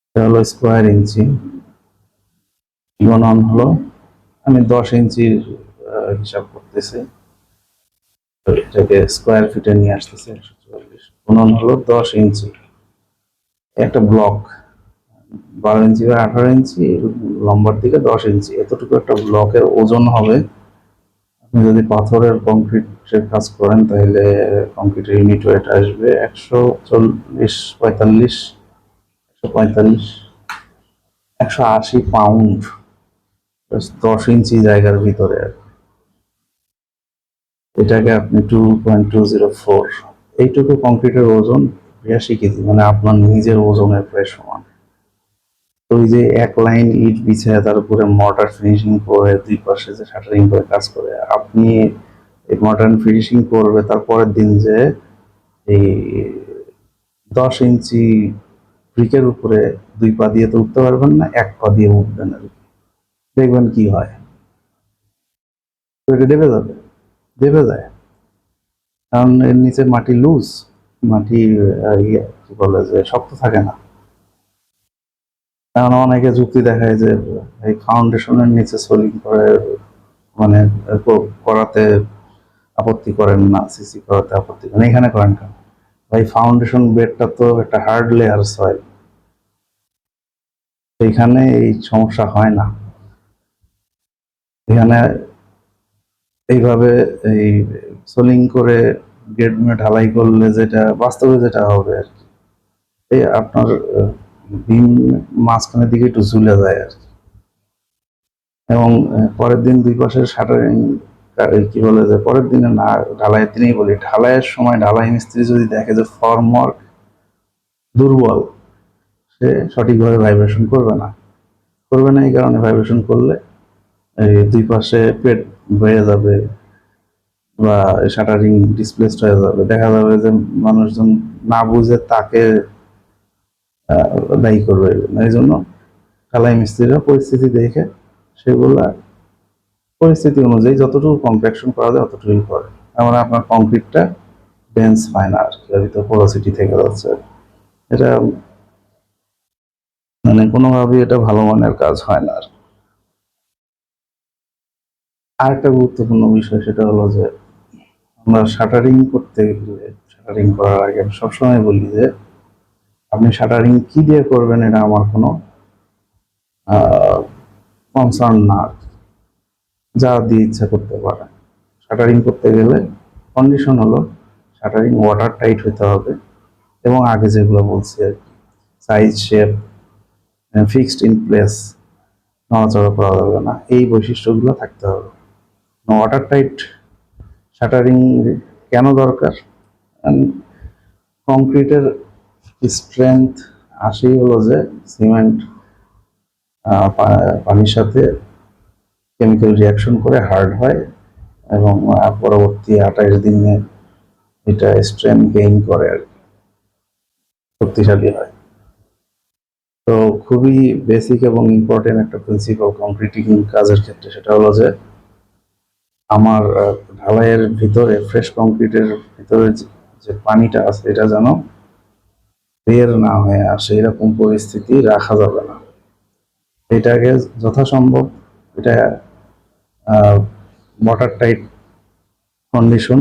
A: এটা হলো স্কোয়ার ইঞ্চি, গুণন হলো, আমি 10 ইঞ্চির হিসাব করতেছি, এটাকে স্কোয়ার ফিটে নিয়ে আসতেছি, 144 গুণন হলো 10 ইঞ্চি। একটা ব্লক 12 ইঞ্চি বা 18 ইঞ্চি, লম্বার দিকে 10 ইঞ্চি, এতটুকু একটা ব্লকের ওজন হবে। আপনি যদি পাথরের কংক্রিটের কাজ করেন, তাহলে কংক্রিটের ইউনিট ওয়েট আসবে 140, 45, 145, 180 পাউন্ড, 10 ইঞ্চি জায়গার ভিতরে। এটাকে আপনি 2.204, এইটুকু কংক্রিটের ওজন 82 কেজি, মানে আপনার নিজের ওজনের প্রায় সমান। তো ওই যে এক লাইন ইট বিছায় তার উপরে মর্টার ফিনিশিং করে 2 পাশে যে শাটারিং করে কাজ করে, আপনি এই মডার্ন ফিনিশিং করবে, তারপরের দিন যে এই 10 ইঞ্চি ব্রিকের উপরে 2 পা দিয়ে তো উঠতে পারবেন না, 1 পা দিয়ে উঠবেন আর কি। দেখবেন কি হয়, তো এটা দেবে যায়, কারণ এর নিচে মাটি লুজ, মাটি কি বলে যে শক্ত থাকে না। কারণ অনেকে যুক্তি দেখায় যে এই ফাউন্ডেশনের নিচে সোলিং করে, মানে করাতে আপত্তি করেন না, সিসি করাতে আপত্তি করেন, এখানে করেন কেন ভাই? ফাউন্ডেশন বেডটা তো একটা হার্ড লেয়ার সয়েল, এখানে এই সমস্যা হয় না। এখানে এইভাবে এই সোলিং করে গেট ঢালাই করলে যেটা বাস্তবে যেটা হবে আর কি, এই আপনার বিম মাঝখানের দিকে একটু ঝুলে যায় আর কি। এবং পরের দিন 2 পাশের শাটারিং, কি বলে যে পরের দিনে না, ঢালাইয়ের দিনেই বলি, ঢালাইয়ের সময় ঢালাই মিস্ত্রি যদি দেখে যে ফর্মওয়ার্ক দুর্বল, সে সঠিকভাবে ভাইব্রেশন করবে না। এই কারণে ভাইব্রেশন করলে এই 2 পাশে পেট বেড়ে যাবে বা শাটারিং ডিসপ্লেসড হয়ে যাবে, দেখা যাবে যে মানুষজন না বুঝে তাকে দায়ী করবে। এই জন্য ঢালাই মিস্ত্রিরা পরিস্থিতি দেখে সেগুলা পরিস্থিতি অনুযায়ী যতটুকু কম্প্যাকশন করা যায় ততটুকুই করে। মানে আপনার কংক্রিটটা ডেন্স হয় না আর কি, ভিতরে পোরোসিটি থেকে যাচ্ছে। এটা মানে কোনোভাবেই এটা ভালো মানের কাজ হয় না আর। আরেকটা গুরুত্বপূর্ণ বিষয় সেটা হলো যে আমরা শাটারিং করতে গেলে, শাটারিং করার আগে আমি সবসময় বলি যে আপনি শাটারিং কি দিয়ে করবেন এটা আমার কোনো কনসার্ন না আর কি। যা দিয়ে ইচ্ছা করতে পারেন। শাটারিং করতে গেলে কন্ডিশন হলো শাটারিং ওয়াটার টাইট হতে হবে, এবং আগে যেগুলো বলছি আর কি, size, shape, fixed in place, নড়াচড়া করা যাবে না, এই বৈশিষ্ট্যগুলো থাকতে হবে। ওয়াটার টাইট শাটারিং কেন দরকার? কংক্রিটের স্ট্রেংথ আসেই হলো যে সিমেন্ট পানির সাথে কেমিক্যাল রিয়াকশন করে হার্ড হয়, এবং পরবর্তী 28 দিনে এটা স্ট্রেংথ গেইন করে আর কি, শক্তিশালী হয়। তো খুবই বেসিক এবং ইম্পর্টেন্ট একটা প্রিন্সিপাল কংক্রিটিং কাজের ক্ষেত্রে, সেটা হলো যে আমার ঢালাইয়ের ভিতরে, ফ্রেশ কংক্রিটের ভিতরে যে পানিটা আছে এটা যেন বের না হয়ে আসে, এরকম পরিস্থিতি রাখা যাবে না। এটাকে যথাসম্ভব এটা ওয়াটার টাইট কন্ডিশন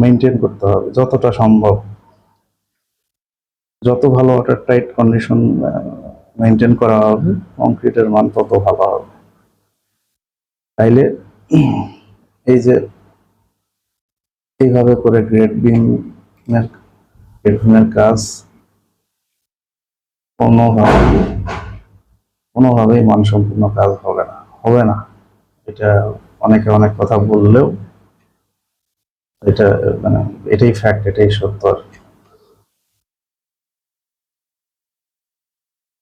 A: মেনটেন করতে হবে যতটা সম্ভব। যত ভালো ওয়াটার টাইট কন্ডিশন মেনটেন করা হবে, কংক্রিটের মান তত ভালো হবে। তাইলে এই যে এইভাবে করে গ্রেড বিমের কাজ কোনোভাবেই মানসম্পন্ন কাজ হবে না। এটা অনেকে অনেক কথা বললেও এটা মানে এটাই ফ্যাক্ট, এটাই সত্য।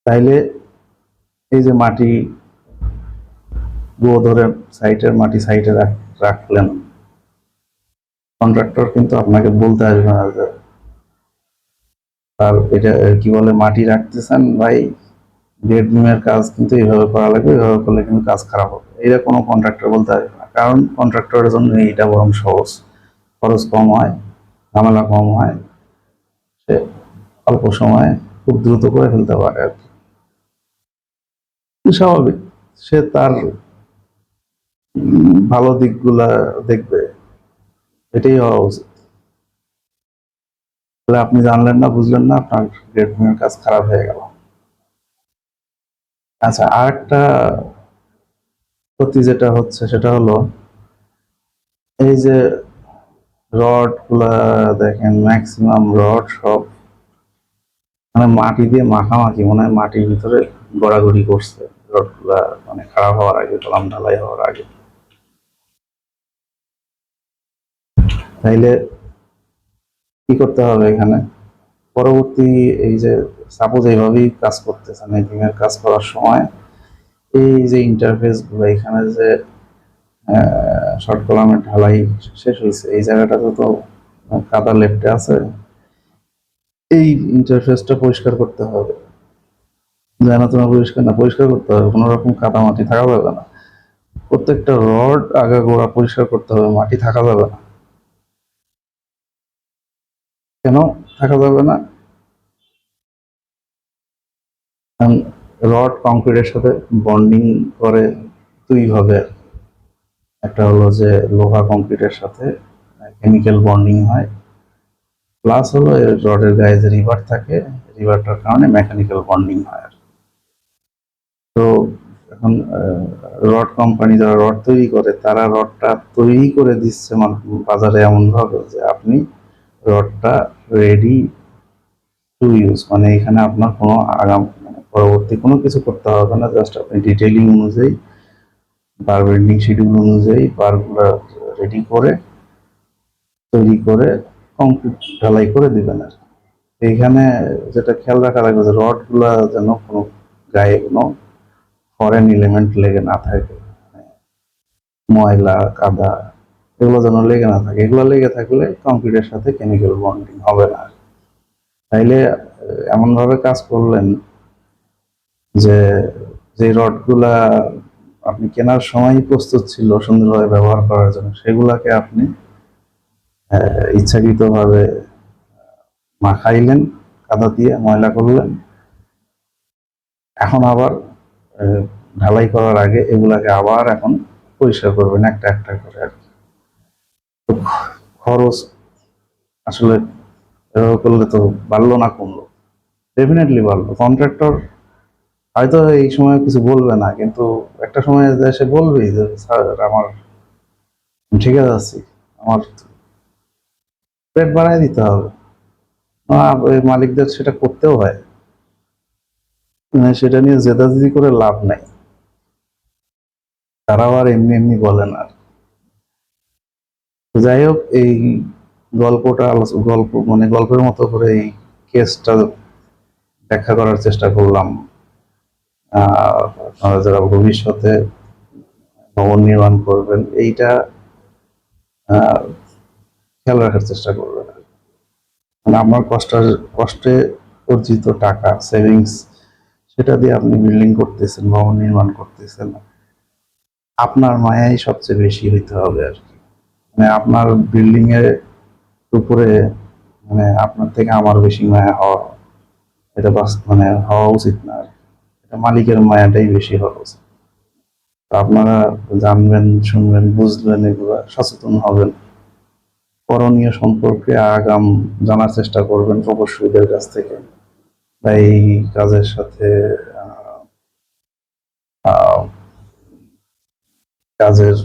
A: তাইলে এই যে মাটি ধরে সাইটের মাটি সাইটে রাখলেন, কন্ট্রাক্টর কিন্তু আপনাকে বলতে আসবে না যে আর এটা কি বলে মাটি রাখতেছেন ভাই, গ্রেড বিমের কাজ কিন্তু এইভাবে করা লাগবে, এইভাবে করলে কিন্তু কাজ খারাপ হবে, এটা কোনো কন্ট্রাক্টর বলতে আসবে না। কারণ কন্ট্রাক্টরের জন্য এইটা বরং সহজ, খরচ কম হয়, ঝামেলা কম হয়, সে অল্প সময়ে খুব দ্রুত করে ফেলতে পারে আর কি। স্বাভাবিক, সে তার ভালো দিকগুলা দেখবে, এটাই হওয়া উচিত। তাহলে আপনি জানলেন না, বুঝলেন না, আপনার গ্রেড বিমের কাজ খারাপ হয়ে গেল। আচ্ছা, আর একটা ক্ষতি যেটা হচ্ছে সেটা হলো এই যে রড গুলা দেখেন, ম্যাক্সিমাম রড সব মানে মাটি দিয়ে মাখামাখি, মনে হয় মাটির ভিতরে গড়াগড়ি করছে রড গুলা, মানে খারাপ হওয়ার আগে, কলাম ঢালাই হওয়ার আগে। তাইলে কি করতে হবে এখানে? পরবর্তী এই যে সাপোজ এইভাবেই কাজ করতেছেন, এই বিমের কাজ করার সময় এই যে ইন্টারফেস গুলো, এখানে যে শর্ট কলামের ঢালাই শেষ হয়েছে, এই জায়গাটাতে তো কাদা লেপ্টে আছে, এই ইন্টারফেসটা পরিষ্কার করতে হবে। যেন তোমার পরিষ্কার না, পরিষ্কার করতে হবে, কোনো রকম কাদা মাটি থাকা যাবে না। প্রত্যেকটা রড আগাগোড়া পরিষ্কার করতে হবে, মাটি থাকা যাবে না। কেন থাকা যাবে না? রড কংক্রিটের সাথে বন্ডিং করে দুইভাবে। একটা হলো যে লোহা কংক্রিটের সাথে কেমিক্যাল বন্ডিং হয়, প্লাস হলো রডের গায়ে যে রিবার থাকে, রিবারটার কারণে মেকানিক্যাল বন্ডিং হয়। তো এখন রড কোম্পানি যারা রড তৈরি করে, তারা রডটা তৈরি করে দিচ্ছে বাজারে এমন ভাবে যে আপনি রডটা রেডি টু ইউজ, মানে এখানে আপনার কোনো আগাম পরবর্তী কোনো কিছু করতে হবে না, জাস্ট আপনি ডিটেইলিং অনুযায়ী বার বেন্ডিং শিডিউল অনুযায়ী বারগুলা রেডি করে তৈরি করে কংক্রিট ঢালাই করে দিবেন। আর এইখানে যেটা খেয়াল রাখা লাগবে যে রডগুলা যেন কোনো গায়ে কোনো ফরেন এলিমেন্ট লেগে না থাকে, ময়লা কাদা এগুলো যেন লেগে না থাকে। এগুলো লেগে থাকলে কংক্রিটের সাথে কেমিক্যাল বন্ডিং হবে না। তাইলে এমন ভাবে কাজ করলেন যে যে রডগুলা আপনি কেনার সময় প্রস্তুত ছিল সুন্দরভাবে ব্যবহার করার জন্য, সেগুলাকে আপনি ইচ্ছাকৃতভাবে মাখাইলেন, কাদা দিয়ে ময়লা করলেন। এখন আবার ঢালাই করার আগে এগুলাকে আবার এখন পরিষ্কার করবেন একটা একটা করে আর কি। তো খরচ আসলে এভাবে করলে তো বাড়লো না কমলো? ডেফিনেটলি বাড়লো। কন্ট্রাক্টর হয়তো এই সময় কিছু বলবে না, কিন্তু একটা সময় সে বলবেই যে স্যার আমার ঠিক আছে আছি, আমার রেট বাড়াই দিতে হবে। ওই মালিকদের সেটা করতেও হয়, সেটা নিয়ে জেদাজেদি করে লাভ নাই, তারাও আর এমনি এমনি বলে না। যাই হোক, এই গল্পটা গল্প মানে গল্পের মতো করে এই কেসটা ব্যাখ্যা করার চেষ্টা করলাম। আপনারা যারা ভবিষ্যতে ভবন নির্মাণ করবেন, এইটা খেয়াল রাখার চেষ্টা করবেন। মানে আপনার কষ্টে অর্জিত টাকা সেভিংস, সেটা দিয়ে আপনি বিল্ডিং করতেছেন, ভবন নির্মাণ করতেছেন, আপনার মায়াই সবচেয়ে বেশি হইতে হবে আর কি। মানে আপনার বিল্ডিং এর উপরে মানে আপনার থেকে আমার বেশি মায়া হওয়া, এটা মানে হওয়া উচিত না। এটা মালিকের মায়াটাই বেশি হওয়া উচিত। আপনারা জানবেন, শুনবেন, বুঝবেন, এগুলো সচেতন হবেন, করণীয় সম্পর্কে আগাম জানার চেষ্টা করবেন প্রকৌশলীদের কাছ থেকে, বা এই কাজের সাথে কাজের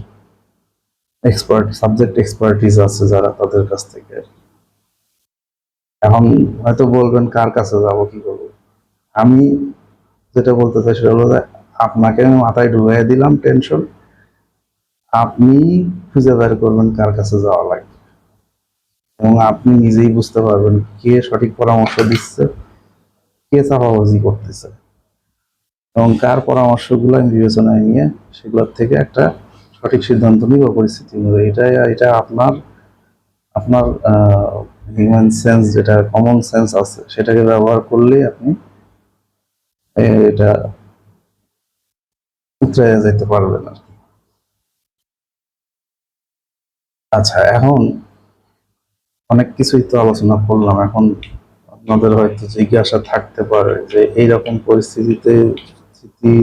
A: সাবজেক্ট এক্সপার্টিস আছে যারা, তাদের কাছ থেকে। এখন হয়তো বলবেন কার কাছে যাব, কি করবো? আমি যেটা বলতে চাই সেটা হলো যে আপনাকে আমি মাথায় ঢুকাই দিলাম টেনশন, আপনি খুঁজে বের করবেন কার কাছে যাওয়া লাগে, এবং আপনি নিজেই বুঝতে পারবেন কে সঠিক পরামর্শ দিচ্ছে, কে চাপাবাজি করতেছে, এবং কার পরামর্শগুলো আমি বিবেচনায় নিয়ে সেগুলোর থেকে একটা সঠিক সিদ্ধান্ত নিব পরিস্থিতি অনুযায়ী। এটা আপনার আপনার হিউম্যান সেন্স, যেটা কমন সেন্স আছে, সেটাকে ব্যবহার করলেই আপনি এটা উতরে যেতে পারবেন আর কি। আচ্ছা, এখন অনেক কিছুই তো আলোচনা করলাম, এখন আপনাদের হয়তো জিজ্ঞাসা থাকতে পারে যে এইরকম পরিস্থিতিতে পরিস্থিতি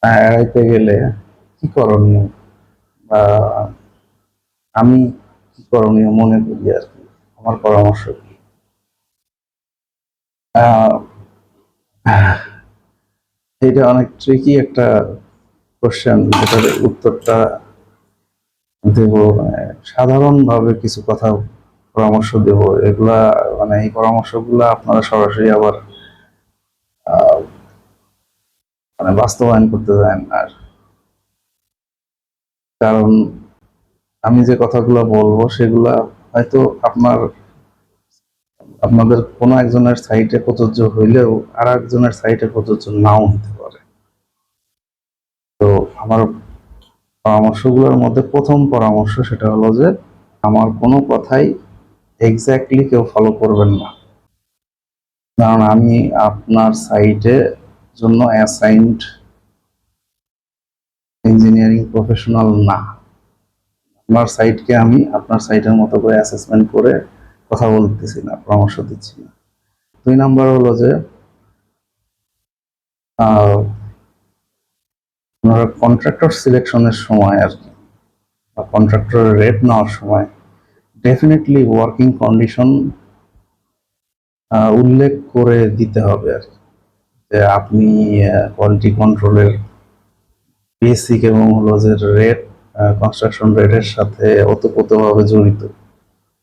A: এড়াইতে গেলে কি করণীয়, বা আমি কি করণীয় মনে করি আর কি, আমার পরামর্শ কি? আহ, এটা অনেক ট্রিকি একটা কোশ্চেন, যেটার উত্তরটা দেব সাধারণভাবে কিছু কথা পরামর্শ দেব। এগুলা মানে এই পরামর্শগুলা আপনারা সরাসরি আবার মানে বাস্তবায়ন করতে চান আর, কারণ আমি যে কথাগুলো বলবো সেগুলা হয়তো আপনাদের কোনো একজনের সাইটে প্রযোজ্য হইলেও আর একজনের সাইটে প্রযোজ্য নাও হতে পারে। তো আমার পরামর্শগুলোর মধ্যে প্রথম পরামর্শ সেটা হলো যে আমার কোনো কথাই এক্স্যাক্টলি কেউ ফলো করবেন না, কারণ আমি আপনার সাইটে জন্য অ্যাসাইনড ইঞ্জিনিয়ারিং প্রফেশনাল না। আপনার সাইটকে আমি আপনার সাইটের মতো করে অ্যাসেসমেন্ট করে কথা বলতেছি না, পরামর্শ দিচ্ছি না। 2 নাম্বার হলো যে আপনারা কন্ট্রাক্টর সিলেকশনের সময় আর কি, বা কন্ট্রাক্টরের রেট নেওয়ার সময় ডেফিনেটলি ওয়ার্কিং কন্ডিশন উল্লেখ করে দিতে হবে আর কি, যে আপনি কোয়ালিটি কন্ট্রোলের বেসিক এবং হলো যে রেট, কনস্ট্রাকশন রেটের সাথে ওতপ্রোতভাবে জড়িত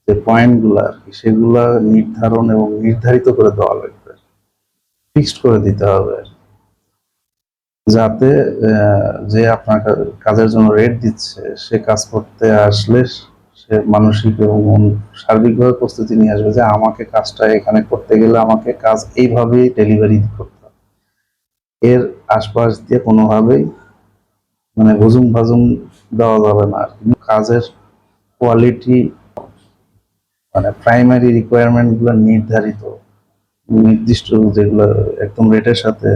A: যে পয়েন্টগুলো আর কি, সেগুলা নির্ধারণ এবং নির্ধারিত করে দেওয়া লাগবে, ফিক্সড করে দিতে হবে, যাতে যে আপনার কাজের জন্য রেট দিচ্ছে সে কাজ করতে আসলে সে মানসিক এবং সার্বিকভাবে প্রস্তুতি নিয়ে আসবে যে আমাকে কাজটা এখানে করতে গেলে আমাকে কাজ এইভাবেই ডেলিভারি করতে হবে, এর আশপাশ দিয়ে কোনোভাবেই মানে হুজুম ভাজুম দেওয়া যাবে না। কিন্তু কাজের কোয়ালিটি মানে প্রাইমারি রিকোয়ারমেন্ট গুলো নির্ধারিত, নির্দিষ্ট যেগুলো একদম রেটের সাথে,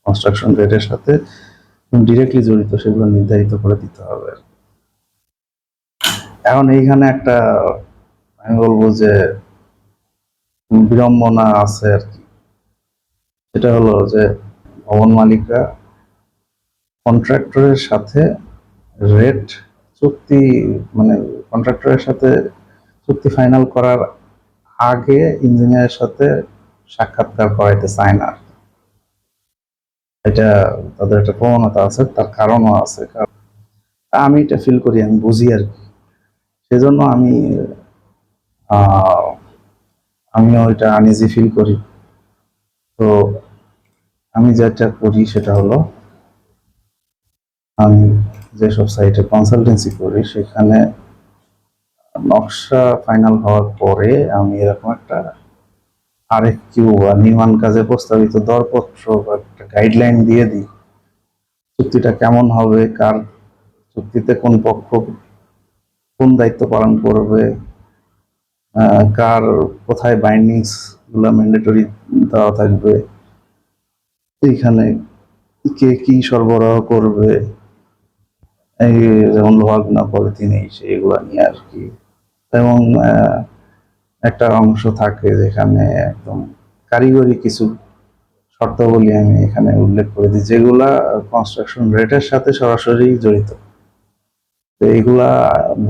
A: কনস্ট্রাকশন রেটের সাথে ডিরেক্টলি জড়িত, সেগুলো নির্ধারিত করে দিতে হবে। এখন এইখানে একটা আমি বলবো যে বিড়ম্বনা আছে আর কি, সেটা হলো যে ভবন মালিকরা কন্ট্রাক্টরের সাথে রেট চুক্তি মানে কন্ট্রাক্টরের সাথে চুক্তি ফাইনাল করার আগে ইঞ্জিনিয়ারের সাথে সাক্ষাৎকার করাইতে চায় না। এটা তাদের একটা প্রবণতা আছে, তার কারণও আছে, কারণ আমি এটা ফিল করি, আমি বুঝি আর কি, সেজন্য আমিও এটা আনইজি ফিল করি। তো আমি যেটা করি সেটা হলো আমি যেসব সাইটে কনসালটেন্সি করি সেখানে নকশা ফাইনাল হওয়ার পরে আমি এরকম একটা আরএফকিউ বা নির্মাণ কাজে প্রস্তাবিত দরপত্র বা একটা গাইডলাইন দিয়ে দিই, চুক্তিটা কেমন হবে, কার চুক্তিতে কোন পক্ষ কোন দায়িত্ব পালন করবে, কার কোথায় বাইন্ডিংস গুলো ম্যান্ডেটরি দেওয়া থাকবে, এইখানে কে কি সরবরাহ করবে, এই যেমন লোহা গুনা পলিথিন এই সেইগুলো নিয়ে আর কি। এবং একটা অংশ থাকে যেখানে একদম কারিগরি কিছু শর্তাবলী আমি এখানে উল্লেখ করে দিই, যেগুলা কনস্ট্রাকশন রেটের সাথে সরাসরি জড়িত। তো এইগুলা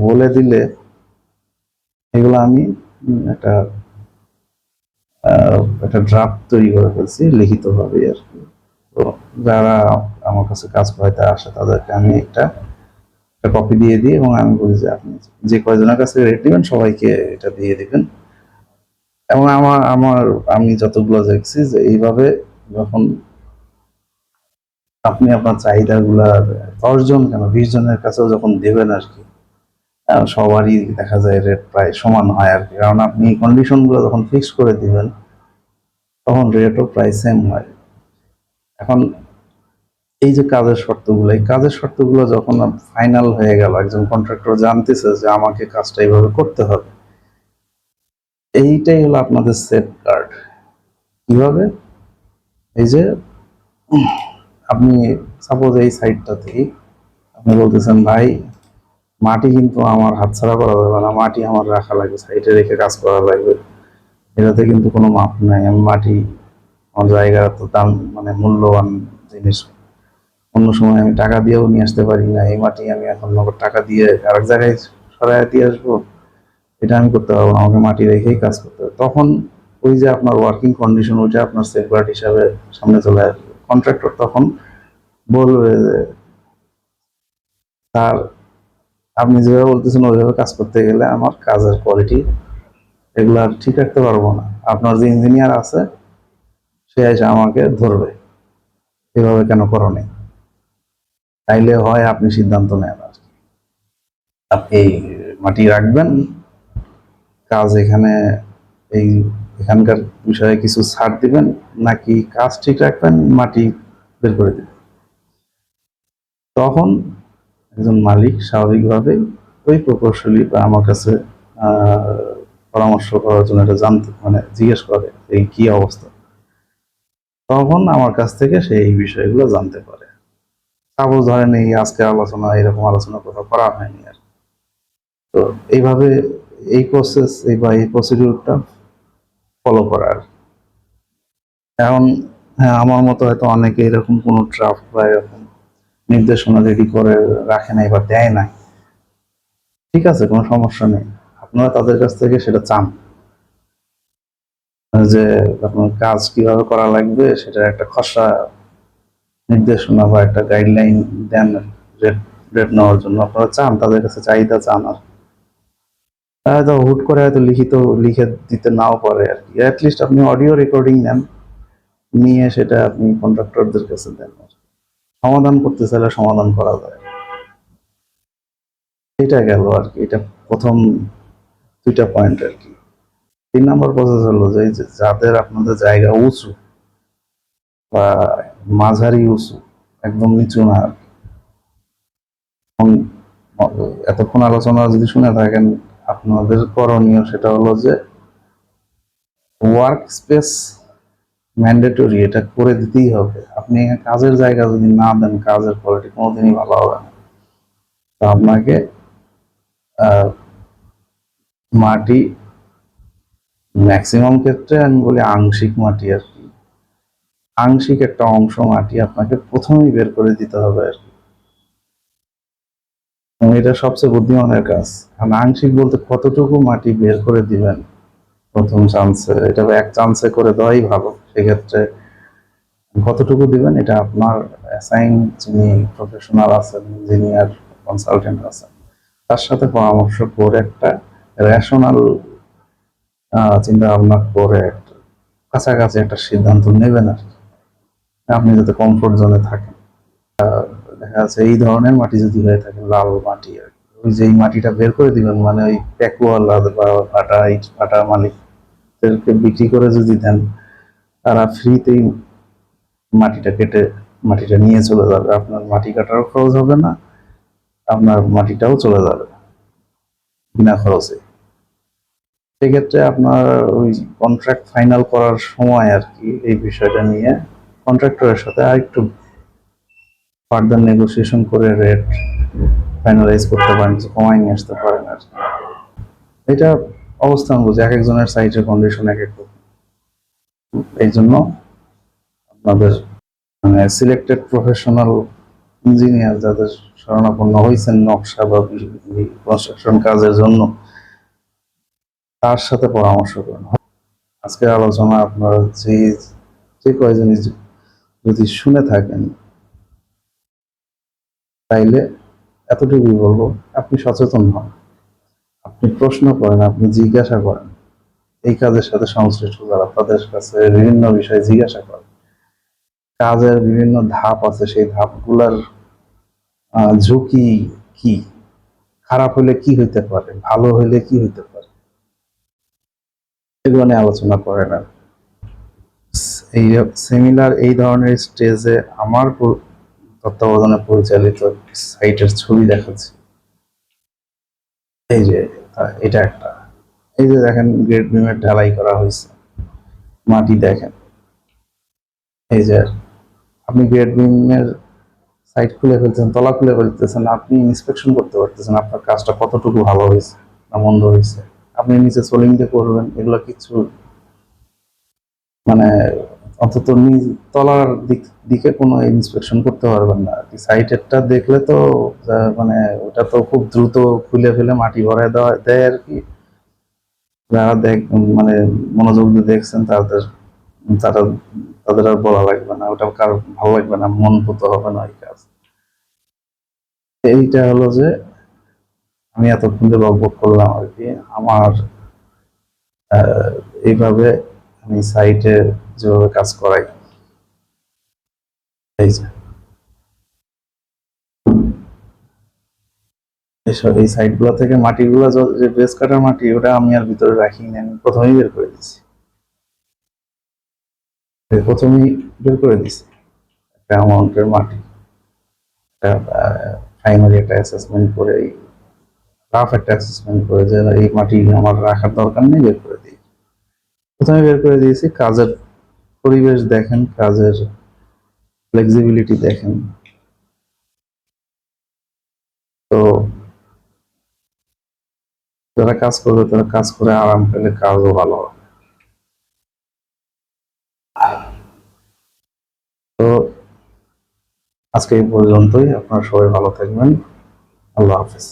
A: বলে দিলে এগুলো আমি একটা একটা ড্রাফট তৈরি করে ফেলছি লিখিতভাবে আর কি। তো যারা আমার কাছে কাজ করাইতে আসে তাদেরকে আমি একটা কপি দিয়ে দিই এবং আমি বলি যে আপনি যে কয়জনের কাছে রেট দিবেন সবাইকে এটা দিয়ে দিবেন। এবং আমার আমার আমি যতগুলো দেখছি যে এইভাবে যখন আপনি আপনার চাহিদাগুলা 10 জন কেন 20 জনের কাছেও যখন দেবেন আর কি, সবারই দেখা যায় রেট প্রায় সমান হয় আর কি, কারণ আপনি কন্ডিশন গুলো যখন ফিক্স করে দিবেন তখন রেটও প্রায় সেম হয়। এখন এই যে কাজের শর্তগুলো, এই কাজের শর্তগুলো যখন ফাইনাল হয়ে গেল, একজন কন্ট্রাক্টর জানতেছে যে আমাকে কাজটা এইভাবে করতে হবে, এইটাই হলো আপনাদের সেফ গার্ড। কিভাবে? এই যে আপনি সাপোজ এই সাইডটাতেই আপনি বলতেছেন ভাই মাটি কিন্তু আমার হাতছাড়া করা যাবে না, মাটি আমার রাখা লাগবে, সাইডে রেখে কাজ করা লাগবে, এটাতে কিন্তু কোনো মাপ নাই, আমি মাটি আমার জায়গা তো দাম মানে মূল্যবান জিনিস, অন্য সময় আমি টাকা দিয়েও নিয়ে আসতে পারি না, এই মাটি আমি এখন নগদ টাকা দিয়ে আরেক জায়গায় সরাই দিয়ে আসবো, এটা আমি করতে পারবো না, আমাকে মাটি রেখেই কাজ করতে হবে। তখন ওই যে আপনার ওয়ার্কিং কন্ডিশন ওইটা আপনার সেফগার্ড হিসাবে সামনে চলে আসবে। কন্ট্রাক্টর তখন বলবে যে তার আপনি যেভাবে বলতেছেন ওইভাবে কাজ করতে গেলে আমার কাজের কোয়ালিটি এগুলা ঠিক রাখতে পারবো না, আপনার যে ইঞ্জিনিয়ার আছে সে এসে আমাকে ধরবে এভাবে কেন করো নাই। তাইলে হয় আপনি সিদ্ধান্ত নেন আর কি, আপনি মাটি রাখবেন, কাজ এখানে এই এখানকার বিষয়ে কিছু ছাড় দিবেন, নাকি কাজ ঠিক রাখবেন মাটি বের করে দিবেন। তখন একজন মালিক স্বাভাবিকভাবেই ওই প্রকৌশলী বা আমার কাছে পরামর্শ করার জন্য এটা জানতে মানে জিজ্ঞেস করে এই কি অবস্থা, তখন আমার কাছ থেকে সে এই বিষয়গুলো জানতে পারে। সাপোজ ধরেন এই আজকে আলোচনা এরকম আলোচনা কোথাও করা হয়নি আর, তো এইভাবে এই প্রসেস বা এই প্রসিডিউরটা ফলো করার। এখন হ্যাঁ, আমার মতো হয়তো অনেকে এরকম কোনো ড্রাফট বা এরকম নির্দেশনা রেডি করে রাখে নাই বা দেয় নাই, ঠিক আছে, কোনো সমস্যা নেই। আপনারা তাদের কাছ থেকে সেটা চান, যে আপনার কাজ কিভাবে করা লাগবে সেটার একটা খসড়া নির্দেশনা বা একটা গাইডলাইন দেন, রেট রেট নেওয়ার জন্য আপনারা চান, তাদের কাছে চাহিদা চান। আর হয়তো হুট করে হয়তো লিখিত লিখে দিতে নাও পারে আর কি, অ্যাটলিস্ট আপনি অডিও রেকর্ডিং নেন, নিয়ে সেটা আপনি কন্ট্রাক্টরদের কাছে দেন। সমাধান করতে চাইলে সমাধান করা যায়। এটা গেল আর কি, এটা প্রথম দুইটা পয়েন্ট আর কি। 3 নম্বর প্রসেস হলো যে যাদের আপনাদের জায়গা উঁচু বা মাঝারি উঁচু, একদম নিচু না আর কি। এতক্ষণ আলোচনা যদি শুনে থাকেন, আপনাদের করণীয় সেটা হলো যে ওয়ার্ক স্পেস ম্যান্ডেটরি, এটা করে দিতেই হবে। আপনি কাজের জায়গা যদি না দেন, কাজের কোয়ালিটি কোনোদিনই ভালো হবে না। তো আপনাকে মাটি, ম্যাক্সিমাম ক্ষেত্রে আমি বলি আংশিক মাটি আর কি, আংশিক একটা অংশ মাটি আপনাকে প্রথমেই বের করে দিতে হবে আর কি। এটা সবচেয়ে বুদ্ধিমানের কাজ। কারণ আংশিক বলতে কতটুকু মাটি বের করে দিবেন প্রথম চান্সে, এটা এক চান্সে করে দেওয়াই ভালো। সেক্ষেত্রে কতটুকু দিবেন এটা আপনার অ্যাসাইন যিনি প্রফেশনাল আছেন, ইঞ্জিনিয়ার, কনসালটেন্ট আছেন, তার সাথে পরামর্শ করে একটা রেশনাল চিন্তা ভাবনা করে একটা কাছাকাছি একটা সিদ্ধান্ত নেবেন আর কি। আপনি যাতে কমফোর্ট জোনে থাকেন। দেখা যাচ্ছে এই ধরনের মাটি যদি হয়ে থাকে, লাল মাটি আর কি, ওই যে মাটিটা বের করে দিবেন মানে ওই প্যাকুয়ালা বা ভাটা ইট ভাটা মালিকদেরকে বিক্রি করে যদি দেন, তারা ফ্রিতেই মাটিটা কেটে মাটিটা নিয়ে চলে যাবে। আপনার মাটি কাটারও খরচ হবে না, আপনার মাটিটাও চলে যাবে বিনা খরচে। সেক্ষেত্রে আপনার ওই কন্ট্রাক্ট ফাইনাল করার সময় আর কি এই বিষয়টা নিয়ে কন্ট্রাক্টরের সাথে আরেকটু ফার্দার নেগোসিয়েশন করে রেট ফাইনালাইজ করতে পারেন, কিছু কমাই নিয়ে আসতে পারেন আর কি। এটা অবস্থান বুঝে এক একজনের সাইটের কন্ডিশন এক এক রকম। এই জন্য আপনাদের মানে সিলেক্টেড প্রফেশনাল ইঞ্জিনিয়ার যাদের শরণাপন্ন হয়েছেন নকশা বা কনস্ট্রাকশন কাজের জন্য, তার সাথে পরামর্শ করুন। আজকের আলোচনা আপনারা যে যে কয়জনই যদি শুনে থাকেন, তাইলে এতটুকুই বলবো, আপনি সচেতন হন, আপনি প্রশ্ন করেন, আপনি জিজ্ঞাসা করেন, এই কাজের সাথে সংশ্লিষ্ট যারা তাদের কাছে বিভিন্ন বিষয়ে জিজ্ঞাসা করেন। কাজের বিভিন্ন ধাপ আছে, সেই ধাপগুলার ঝুঁকি কি, খারাপ হলে কি হইতে পারে, ভালো হইলে কি হইতে পারে, এগুলো নিয়ে আলোচনা করেন। আর এই সেমিনার এই ধরনের স্টেজে আমার তত্ত্বাবধানে পরিচালিত সাইটের ছবি দেখাচ্ছি। এই যে এটা একটা, এই যে দেখেন গ্রেড বিমের ঢালাই করা হয়েছে, মাটি দেখেন। এই যে আপনি গ্রেড বিমের সাইট খুলে ফেলতেছেন, তলা খুলে ফেলতেছেন, আপনি ইন্সপেকশন করতে পারতেছেন আপনার কাজটা কতটুকু ভালো হয়েছে না মন্দ হয়েছে। আপনি নিচে সোলিং দিয়ে করবেন, এগুলো কিছু মানে অন্তত তলার দিকে কোনো ইন্সপেকশন করতে পারবেন না আর কি। সাইটেরটা দেখলে তো মানে ওটা তো খুব দ্রুত খুলে ফেলে মাটি ভরায় দেওয়া দেয় আর কি। যারা মানে মনোযোগ দিয়ে দেখছেন তারা তাদের আর বলা লাগবে না, ওটা কার ভালো লাগবে না, মন পুত হবে না এই কাজ। এইটা হলো যে আমি এতক্ষণ যে বকবক করলাম আর কি, আমার এইভাবে আমি সাইটে যেভাবে কাজ করাই। এই যে এই সাইড গুলো থেকে মাটিগুলো যে বেস কাটার মাটি, ওটা আমি আর ভিতরে রাখিনি, আমি প্রথমেই বের করে দিচ্ছি, প্রথমেই বের করে দিচ্ছি একটা অ্যামাউন্টের মাটি, একটা প্রাইমারি একটা অ্যাসেসমেন্ট করে, রাফ একটা অ্যাসেসমেন্ট করে যে এই মাটি আমার রাখার দরকার নেই, বের করে দিই। প্রথমে বের করে দিয়েছি, কাজের পরিবেশ দেখেন, কাজের ফ্লেক্সিবিলিটি দেখেন। তো যারা কাজ করবে তারা কাজ করে আরাম পেলে কাজও ভালো হবে। তো আজকে এই পর্যন্তই, আপনারা সবাই ভালো থাকবেন। আল্লাহ হাফেজ।